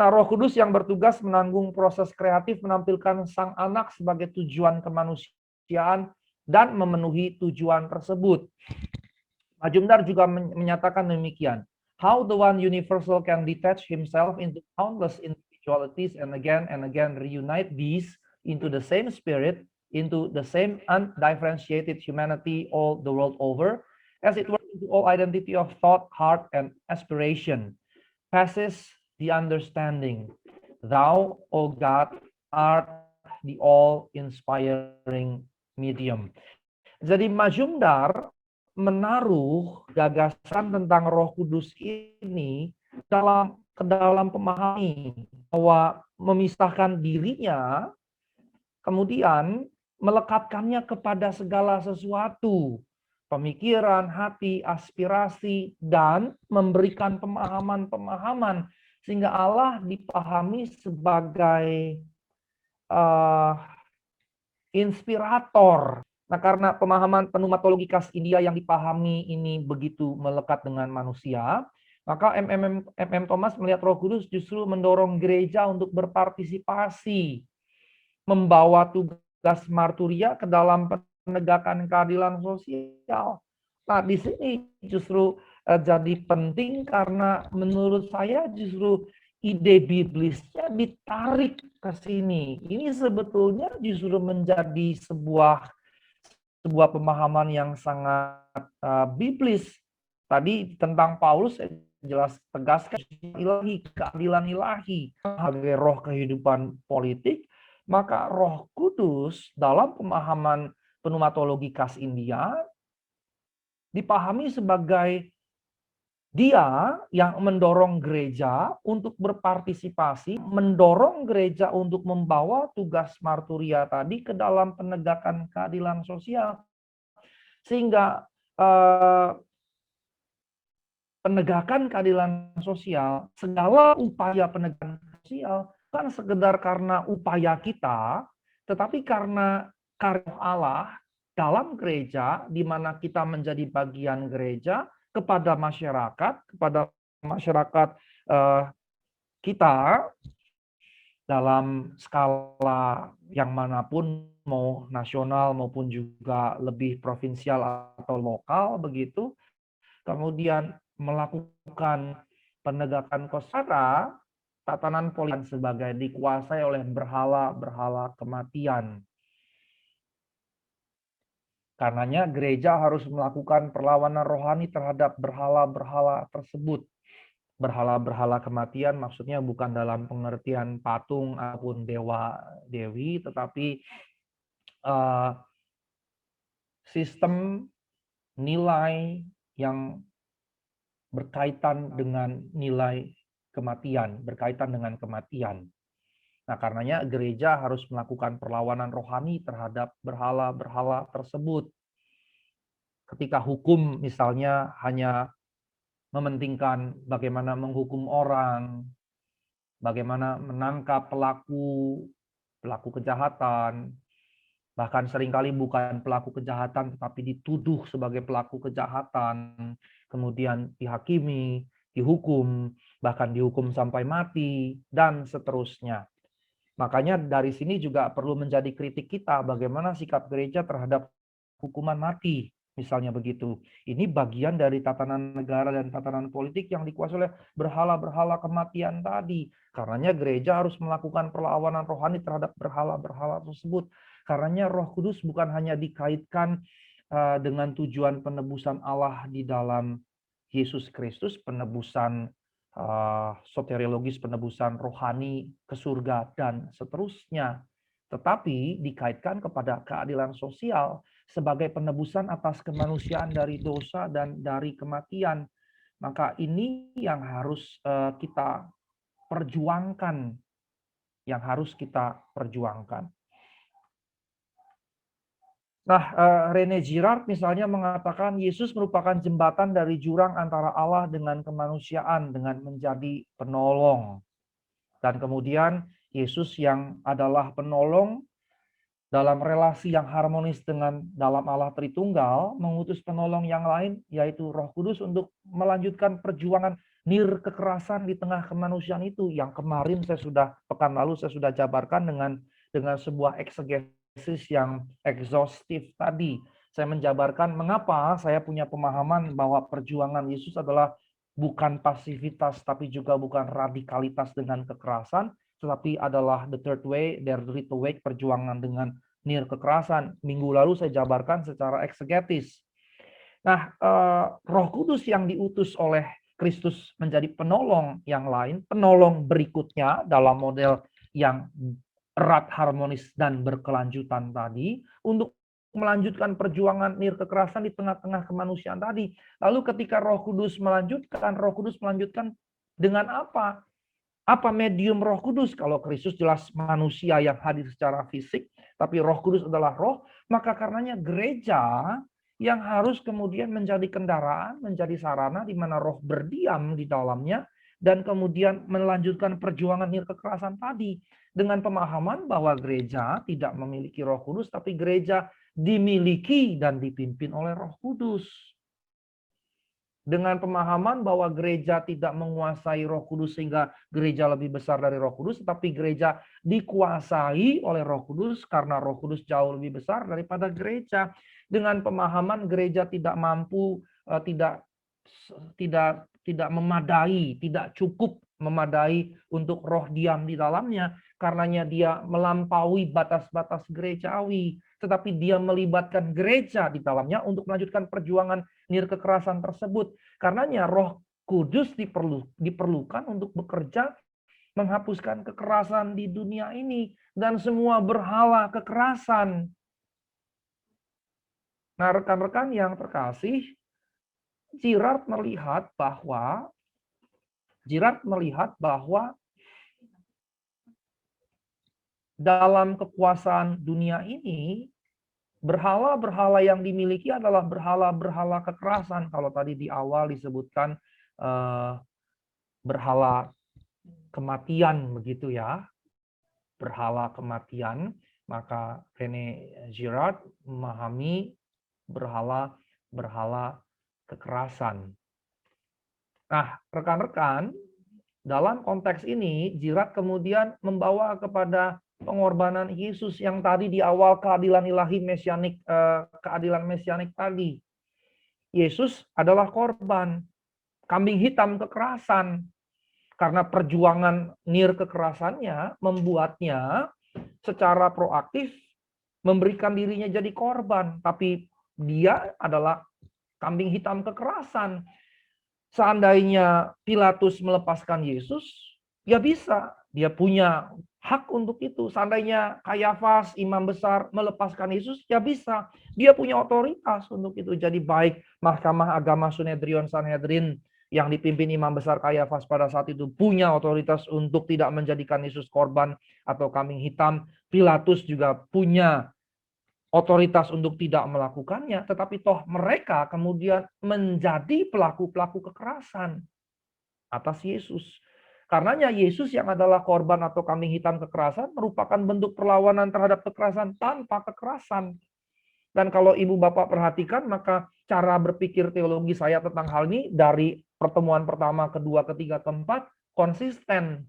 Nah, Roh Kudus yang bertugas menanggung proses kreatif menampilkan Sang Anak sebagai tujuan kemanusiaan dan memenuhi tujuan tersebut. Majumdar juga menyatakan demikian. How the one universal can detach himself into countless individualities and again reunite these into the same spirit, into the same undifferentiated humanity all the world over, as it were into all identity of thought, heart, and aspiration, passes the understanding. Thou, O God, art the all-inspiring medium. Jadi Majumdar menaruh gagasan tentang Roh Kudus ini ke dalam pemahami bahwa memisahkan dirinya, kemudian melekatkannya kepada segala sesuatu, pemikiran, hati, aspirasi, dan memberikan pemahaman-pemahaman sehingga Allah dipahami sebagai inspirator. Nah, karena pemahaman pneumatologi khas India yang dipahami ini begitu melekat dengan manusia, maka M.M. Thomas melihat Roh Kudus justru mendorong gereja untuk berpartisipasi, membawa tugas marturia ke dalam penegakan keadilan sosial. Nah, di sini justru jadi penting karena menurut saya justru ide biblisnya ditarik ke sini. Ini sebetulnya justru menjadi sebuah pemahaman yang sangat biblis. Tadi tentang Paulus jelas tegaskan ilahi, keadilan ilahi sebagai roh kehidupan politik, maka Roh Kudus dalam pemahaman pneumatologi khas India dipahami sebagai dia yang mendorong gereja untuk berpartisipasi, mendorong gereja untuk membawa tugas marturia tadi ke dalam penegakan keadilan sosial. Sehingga penegakan keadilan sosial, segala upaya penegakan sosial, bukan sekedar karena upaya kita, tetapi karena karya Allah dalam gereja, di mana kita menjadi bagian gereja, kepada masyarakat kita dalam skala yang manapun, mau nasional maupun juga lebih provinsial atau lokal begitu, kemudian melakukan penegakan kosara, tatanan politik sebagai dikuasai oleh berhala-berhala kematian. Karenanya gereja harus melakukan perlawanan rohani terhadap berhala-berhala tersebut. Berhala-berhala kematian maksudnya bukan dalam pengertian patung ataupun dewa-dewi, tetapi sistem nilai yang berkaitan dengan nilai kematian, berkaitan dengan kematian. Nah, karenanya gereja harus melakukan perlawanan rohani terhadap berhala-berhala tersebut. Ketika hukum misalnya hanya mementingkan bagaimana menghukum orang, bagaimana menangkap pelaku kejahatan, bahkan seringkali bukan pelaku kejahatan tetapi dituduh sebagai pelaku kejahatan, kemudian dihakimi, dihukum, bahkan dihukum sampai mati, dan seterusnya. Makanya dari sini juga perlu menjadi kritik kita bagaimana sikap gereja terhadap hukuman mati, misalnya begitu. Ini bagian dari tatanan negara dan tatanan politik yang dikuasai oleh berhala-berhala kematian tadi. Karenanya gereja harus melakukan perlawanan rohani terhadap berhala-berhala tersebut. Karenanya Roh Kudus bukan hanya dikaitkan dengan tujuan penebusan Allah di dalam Yesus Kristus, penebusan soteriologis, penebusan rohani ke surga dan seterusnya, tetapi dikaitkan kepada keadilan sosial sebagai penebusan atas kemanusiaan dari dosa dan dari kematian. Maka ini yang harus kita perjuangkan, Nah, Rene Girard misalnya mengatakan Yesus merupakan jembatan dari jurang antara Allah dengan kemanusiaan dengan menjadi penolong. Dan kemudian Yesus yang adalah penolong dalam relasi yang harmonis dengan dalam Allah Tritunggal, mengutus penolong yang lain, yaitu Roh Kudus untuk melanjutkan perjuangan nir kekerasan di tengah kemanusiaan itu. Yang kemarin pekan lalu saya sudah jabarkan dengan sebuah eksegesis yang exhaustive tadi. Saya menjabarkan mengapa saya punya pemahaman bahwa perjuangan Yesus adalah bukan pasivitas, tapi juga bukan radikalitas dengan kekerasan, tetapi adalah the third way, the way, perjuangan dengan nir kekerasan. Minggu lalu saya jabarkan secara eksegetis. Nah, Roh Kudus yang diutus oleh Kristus menjadi penolong yang lain, penolong berikutnya dalam model yang erat, harmonis, dan berkelanjutan tadi, untuk melanjutkan perjuangan nir kekerasan di tengah-tengah kemanusiaan tadi. Lalu ketika Roh Kudus melanjutkan dengan apa? Apa medium Roh Kudus? Kalau Kristus jelas manusia yang hadir secara fisik, tapi Roh Kudus adalah roh, maka karenanya gereja yang harus kemudian menjadi kendaraan, menjadi sarana di mana roh berdiam di dalamnya, dan kemudian melanjutkan perjuangan nir kekerasan tadi, dengan pemahaman bahwa gereja tidak memiliki Roh Kudus, tapi gereja dimiliki dan dipimpin oleh Roh Kudus. dengan pemahaman bahwa gereja tidak menguasai Roh Kudus sehingga gereja lebih besar dari Roh Kudus, tetapi gereja dikuasai oleh Roh Kudus karena Roh Kudus jauh lebih besar daripada gereja. Dengan pemahaman gereja tidak mampu, tidak memadai, tidak cukup memadai untuk Roh diam di dalamnya, karenanya dia melampaui batas-batas gerejawi, tetapi dia melibatkan gereja di dalamnya untuk melanjutkan perjuangan nir kekerasan tersebut. Karenanya Roh Kudus diperlukan untuk bekerja menghapuskan kekerasan di dunia ini dan semua berhala kekerasan. Nah, rekan-rekan yang terkasih, Girard melihat bahwa dalam kekuasaan dunia ini, berhala-berhala yang dimiliki adalah berhala-berhala kekerasan. Kalau tadi di awal disebutkan berhala kematian, begitu ya. Berhala kematian, maka René Girard memahami berhala kekerasan. Nah, rekan-rekan, dalam konteks ini, Girard kemudian membawa kepada pengorbanan Yesus yang tadi di awal keadilan ilahi mesianik, keadilan mesianik tadi. Yesus adalah korban, kambing hitam kekerasan. Karena perjuangan nir kekerasannya membuatnya secara proaktif memberikan dirinya jadi korban. Tapi dia adalah kambing hitam kekerasan. Seandainya Pilatus melepaskan Yesus, ya bisa. Dia punya hak untuk itu. Seandainya Kayafas, imam besar, melepaskan Yesus, ya bisa. Dia punya otoritas untuk itu. Jadi baik Mahkamah Agama Sunedrion Sanhedrin yang dipimpin imam besar Kayafas pada saat itu punya otoritas untuk tidak menjadikan Yesus korban atau kambing hitam. Pilatus juga punya otoritas untuk tidak melakukannya, tetapi toh mereka kemudian menjadi pelaku-pelaku kekerasan atas Yesus. Karenanya Yesus yang adalah korban atau kambing hitam kekerasan merupakan bentuk perlawanan terhadap kekerasan tanpa kekerasan. Dan kalau ibu bapak perhatikan, maka cara berpikir teologi saya tentang hal ini dari pertemuan pertama, kedua, ketiga, keempat konsisten.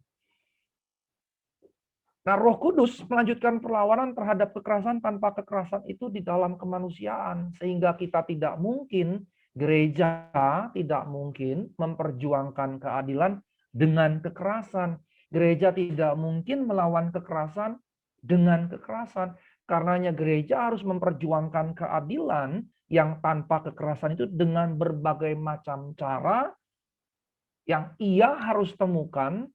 Nah, Roh Kudus melanjutkan perlawanan terhadap kekerasan tanpa kekerasan itu di dalam kemanusiaan. Sehingga kita tidak mungkin, gereja tidak mungkin memperjuangkan keadilan dengan kekerasan. Gereja tidak mungkin melawan kekerasan dengan kekerasan. Karenanya gereja harus memperjuangkan keadilan yang tanpa kekerasan itu dengan berbagai macam cara yang ia harus temukan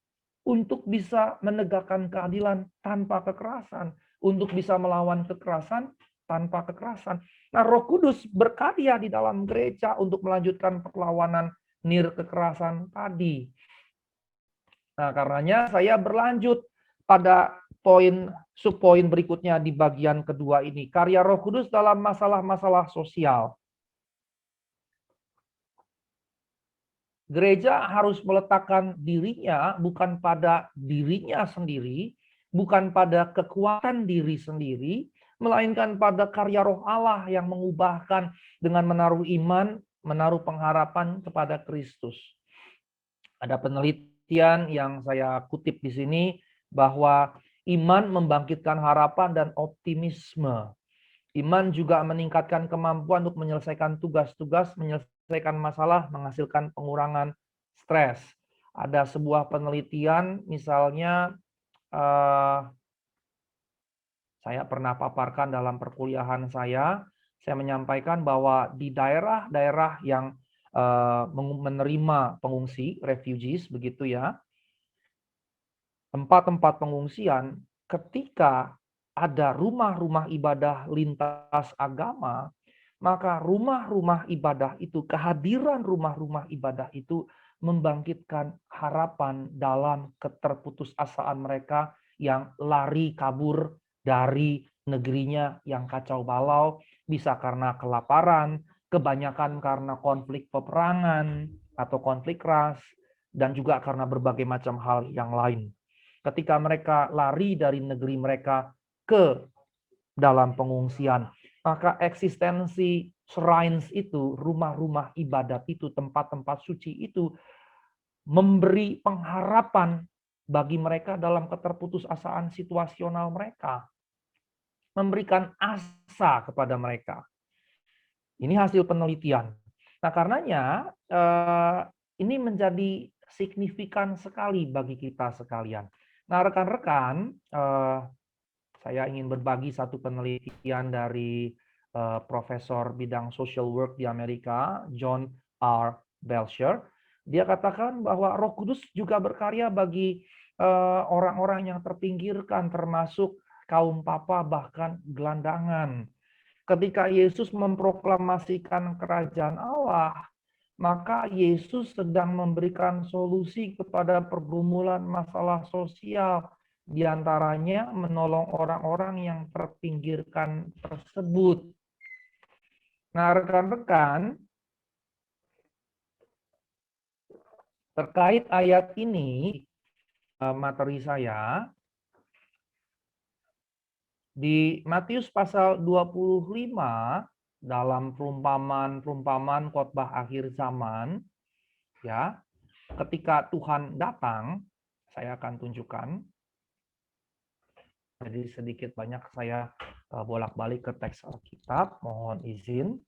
untuk bisa menegakkan keadilan tanpa kekerasan, untuk bisa melawan kekerasan tanpa kekerasan. Nah, Roh Kudus berkarya di dalam gereja untuk melanjutkan perlawanan nir kekerasan tadi. Nah, karenanya saya berlanjut pada subpoin berikutnya di bagian kedua ini. Karya Roh Kudus dalam masalah-masalah sosial. Gereja harus meletakkan dirinya bukan pada dirinya sendiri, bukan pada kekuatan diri sendiri, melainkan pada karya Roh Allah yang mengubahkan dengan menaruh iman, menaruh pengharapan kepada Kristus. Ada penelitian yang saya kutip di sini bahwa iman membangkitkan harapan dan optimisme. Iman juga meningkatkan kemampuan untuk menyelesaikan tugas-tugas, menyelesaikan masalah, menghasilkan pengurangan stres. Ada sebuah penelitian, misalnya saya pernah paparkan dalam perkuliahan saya menyampaikan bahwa di daerah-daerah yang menerima pengungsi, refugees, begitu ya, tempat-tempat pengungsian, ketika ada rumah-rumah ibadah lintas agama, maka rumah-rumah ibadah itu, kehadiran rumah-rumah ibadah itu membangkitkan harapan dalam keterputusasaan mereka yang lari kabur dari negerinya yang kacau balau, bisa karena kelaparan, kebanyakan karena konflik peperangan atau konflik ras, dan juga karena berbagai macam hal yang lain. Ketika mereka lari dari negeri mereka ke dalam pengungsian, Maka eksistensi shrines itu, rumah-rumah ibadat itu, tempat-tempat suci itu memberi pengharapan bagi mereka dalam keterputusasaan situasional mereka. Memberikan asa kepada mereka. Ini hasil penelitian. Nah, karenanya ini menjadi signifikan sekali bagi kita sekalian. Nah, rekan-rekan, saya ingin berbagi satu penelitian dari profesor bidang social work di Amerika, John R. Belcher. Dia katakan bahwa Roh Kudus juga berkarya bagi orang-orang yang terpinggirkan, termasuk kaum papa, bahkan gelandangan. Ketika Yesus memproklamasikan kerajaan Allah, maka Yesus sedang memberikan solusi kepada pergumulan masalah sosial, di antaranya menolong orang-orang yang terpinggirkan tersebut. Nah, rekan-rekan, terkait ayat ini, materi saya, di Matius pasal 25, dalam perumpamaan khotbah akhir zaman, ya, ketika Tuhan datang, saya akan tunjukkan. Jadi sedikit banyak saya bolak-balik ke teks Alkitab, mohon izin.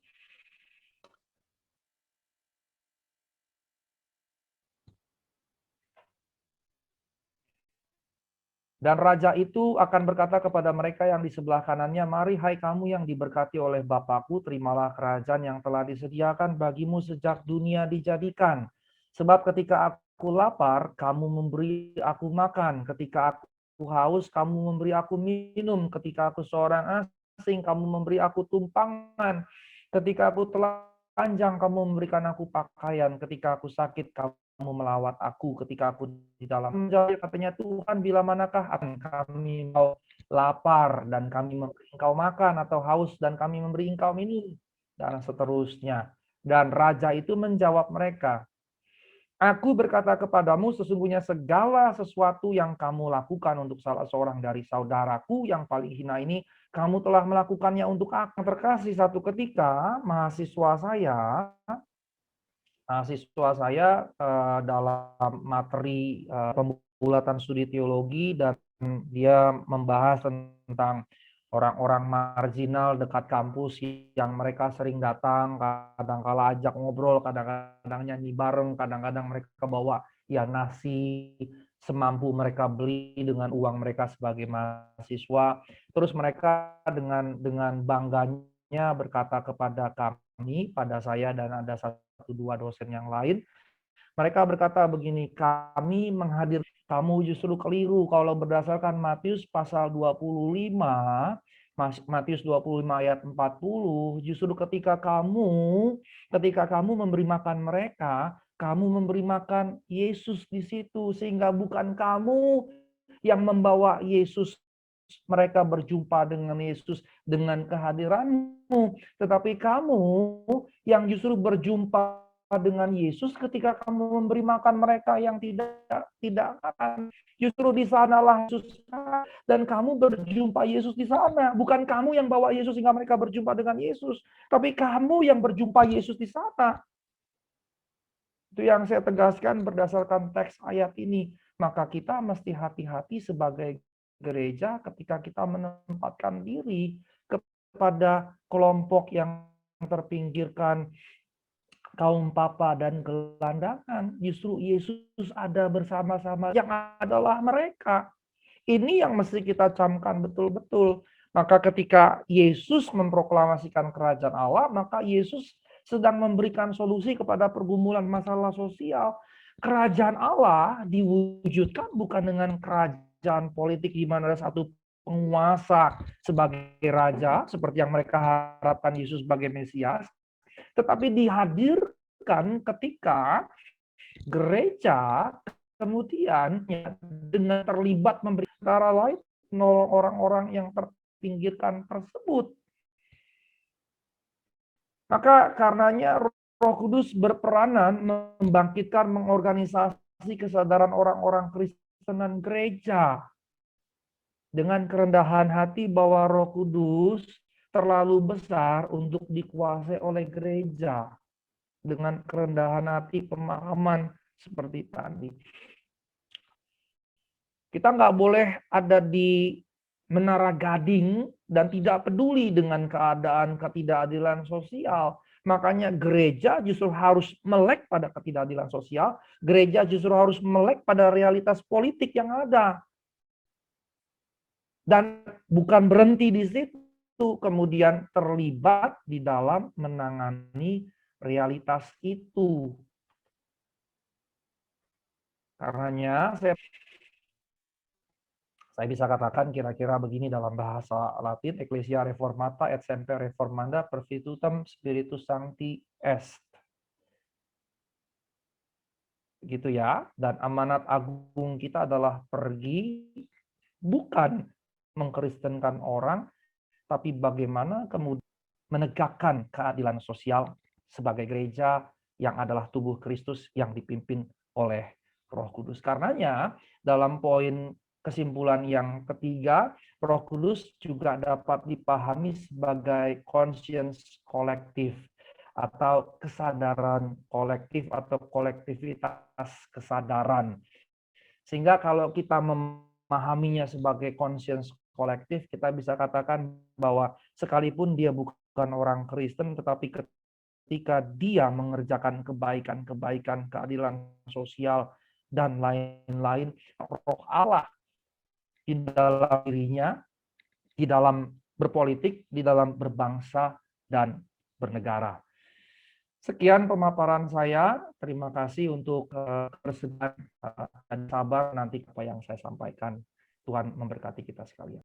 Dan raja itu akan berkata kepada mereka yang di sebelah kanannya, "Mari hai kamu yang diberkati oleh Bapakku, terimalah kerajaan yang telah disediakan bagimu sejak dunia dijadikan. Sebab ketika aku lapar, kamu memberi aku makan. Ketika aku haus, kamu memberi aku minum. Ketika aku seorang asing, kamu memberi aku tumpangan. Ketika aku telanjang, kamu memberikan aku pakaian. Ketika aku sakit, kamu melawat aku. Ketika aku di dalam penjara, katanya, Tuhan, bila manakah kami mau lapar dan kami memberi engkau makan, atau haus dan kami memberi engkau minum, dan seterusnya. Dan raja itu menjawab mereka, aku berkata kepadamu, sesungguhnya segala sesuatu yang kamu lakukan untuk salah seorang dari saudaraku yang paling hina ini, kamu telah melakukannya untuk aku. Terkasih, satu ketika mahasiswa saya dalam materi pembulatan studi teologi, dan dia membahas tentang orang-orang marginal dekat kampus yang mereka sering datang, kadang-kala ajak ngobrol, kadang-kadang nyanyi bareng, kadang-kadang mereka bawa ya nasi semampu mereka beli dengan uang mereka sebagai mahasiswa. Terus mereka dengan bangganya berkata kepada kami, pada saya dan ada satu dua dosen yang lain, mereka berkata begini, kami menghadir, kamu justru keliru kalau berdasarkan Matius pasal 25, Matius 25 ayat 40, justru ketika kamu memberi makan mereka, kamu memberi makan Yesus di situ, sehingga bukan kamu yang membawa Yesus, mereka berjumpa dengan Yesus dengan kehadiranmu, tetapi kamu yang justru berjumpa dengan Yesus ketika kamu memberi makan mereka yang tidak akan. Justru di sanalah Yesus, dan kamu berjumpa Yesus di sana. Bukan kamu yang bawa Yesus sehingga mereka berjumpa dengan Yesus, tapi kamu yang berjumpa Yesus di sana. Itu yang saya tegaskan berdasarkan teks ayat ini. Maka kita mesti hati-hati sebagai gereja ketika kita menempatkan diri kepada kelompok yang terpinggirkan, kaum papa dan gelandangan. Justru Yesus ada bersama-sama yang adalah mereka. Ini yang mesti kita camkan betul-betul. Maka ketika Yesus memproklamasikan kerajaan Allah, maka Yesus sedang memberikan solusi kepada pergumulan masalah sosial. Kerajaan Allah diwujudkan bukan dengan kerajaan politik di mana ada satu penguasa sebagai raja, seperti yang mereka harapkan Yesus sebagai Mesias, tetapi dihadirkan ketika gereja kemudian dengan terlibat memberi cara lain menolong orang-orang yang terpinggirkan tersebut. Maka karenanya Roh Kudus berperanan membangkitkan, mengorganisasi kesadaran orang-orang Kristen dan gereja dengan kerendahan hati bahwa Roh Kudus terlalu besar untuk dikuasai oleh gereja dengan kerendahan hati, pemahaman seperti tadi. Kita nggak boleh ada di Menara Gading dan tidak peduli dengan keadaan ketidakadilan sosial. Makanya gereja justru harus melek pada ketidakadilan sosial. Gereja justru harus melek pada realitas politik yang ada. Dan bukan berhenti di situ, kemudian terlibat di dalam menangani realitas itu. Karenanya saya bisa katakan kira-kira begini dalam bahasa Latin, Ecclesia Reformata et Semper Reformanda per virtutem Spiritus Sancti est. Gitu ya. Dan amanat agung kita adalah pergi bukan mengkristenkan orang, tapi bagaimana kemudian menegakkan keadilan sosial sebagai gereja yang adalah tubuh Kristus yang dipimpin oleh Roh Kudus. Karenanya dalam poin kesimpulan yang ketiga, Roh Kudus juga dapat dipahami sebagai conscience kolektif atau kesadaran kolektif atau kolektivitas kesadaran. Sehingga kalau kita memahaminya sebagai conscience kolektif, kita bisa katakan bahwa sekalipun dia bukan orang Kristen, tetapi ketika dia mengerjakan kebaikan-kebaikan, keadilan sosial, dan lain-lain, Roh Allah di dalam dirinya, di dalam berpolitik, di dalam berbangsa, dan bernegara. Sekian pemaparan saya. Terima kasih untuk kebersamaan dan sabar nanti apa yang saya sampaikan. Tuhan memberkati kita sekalian.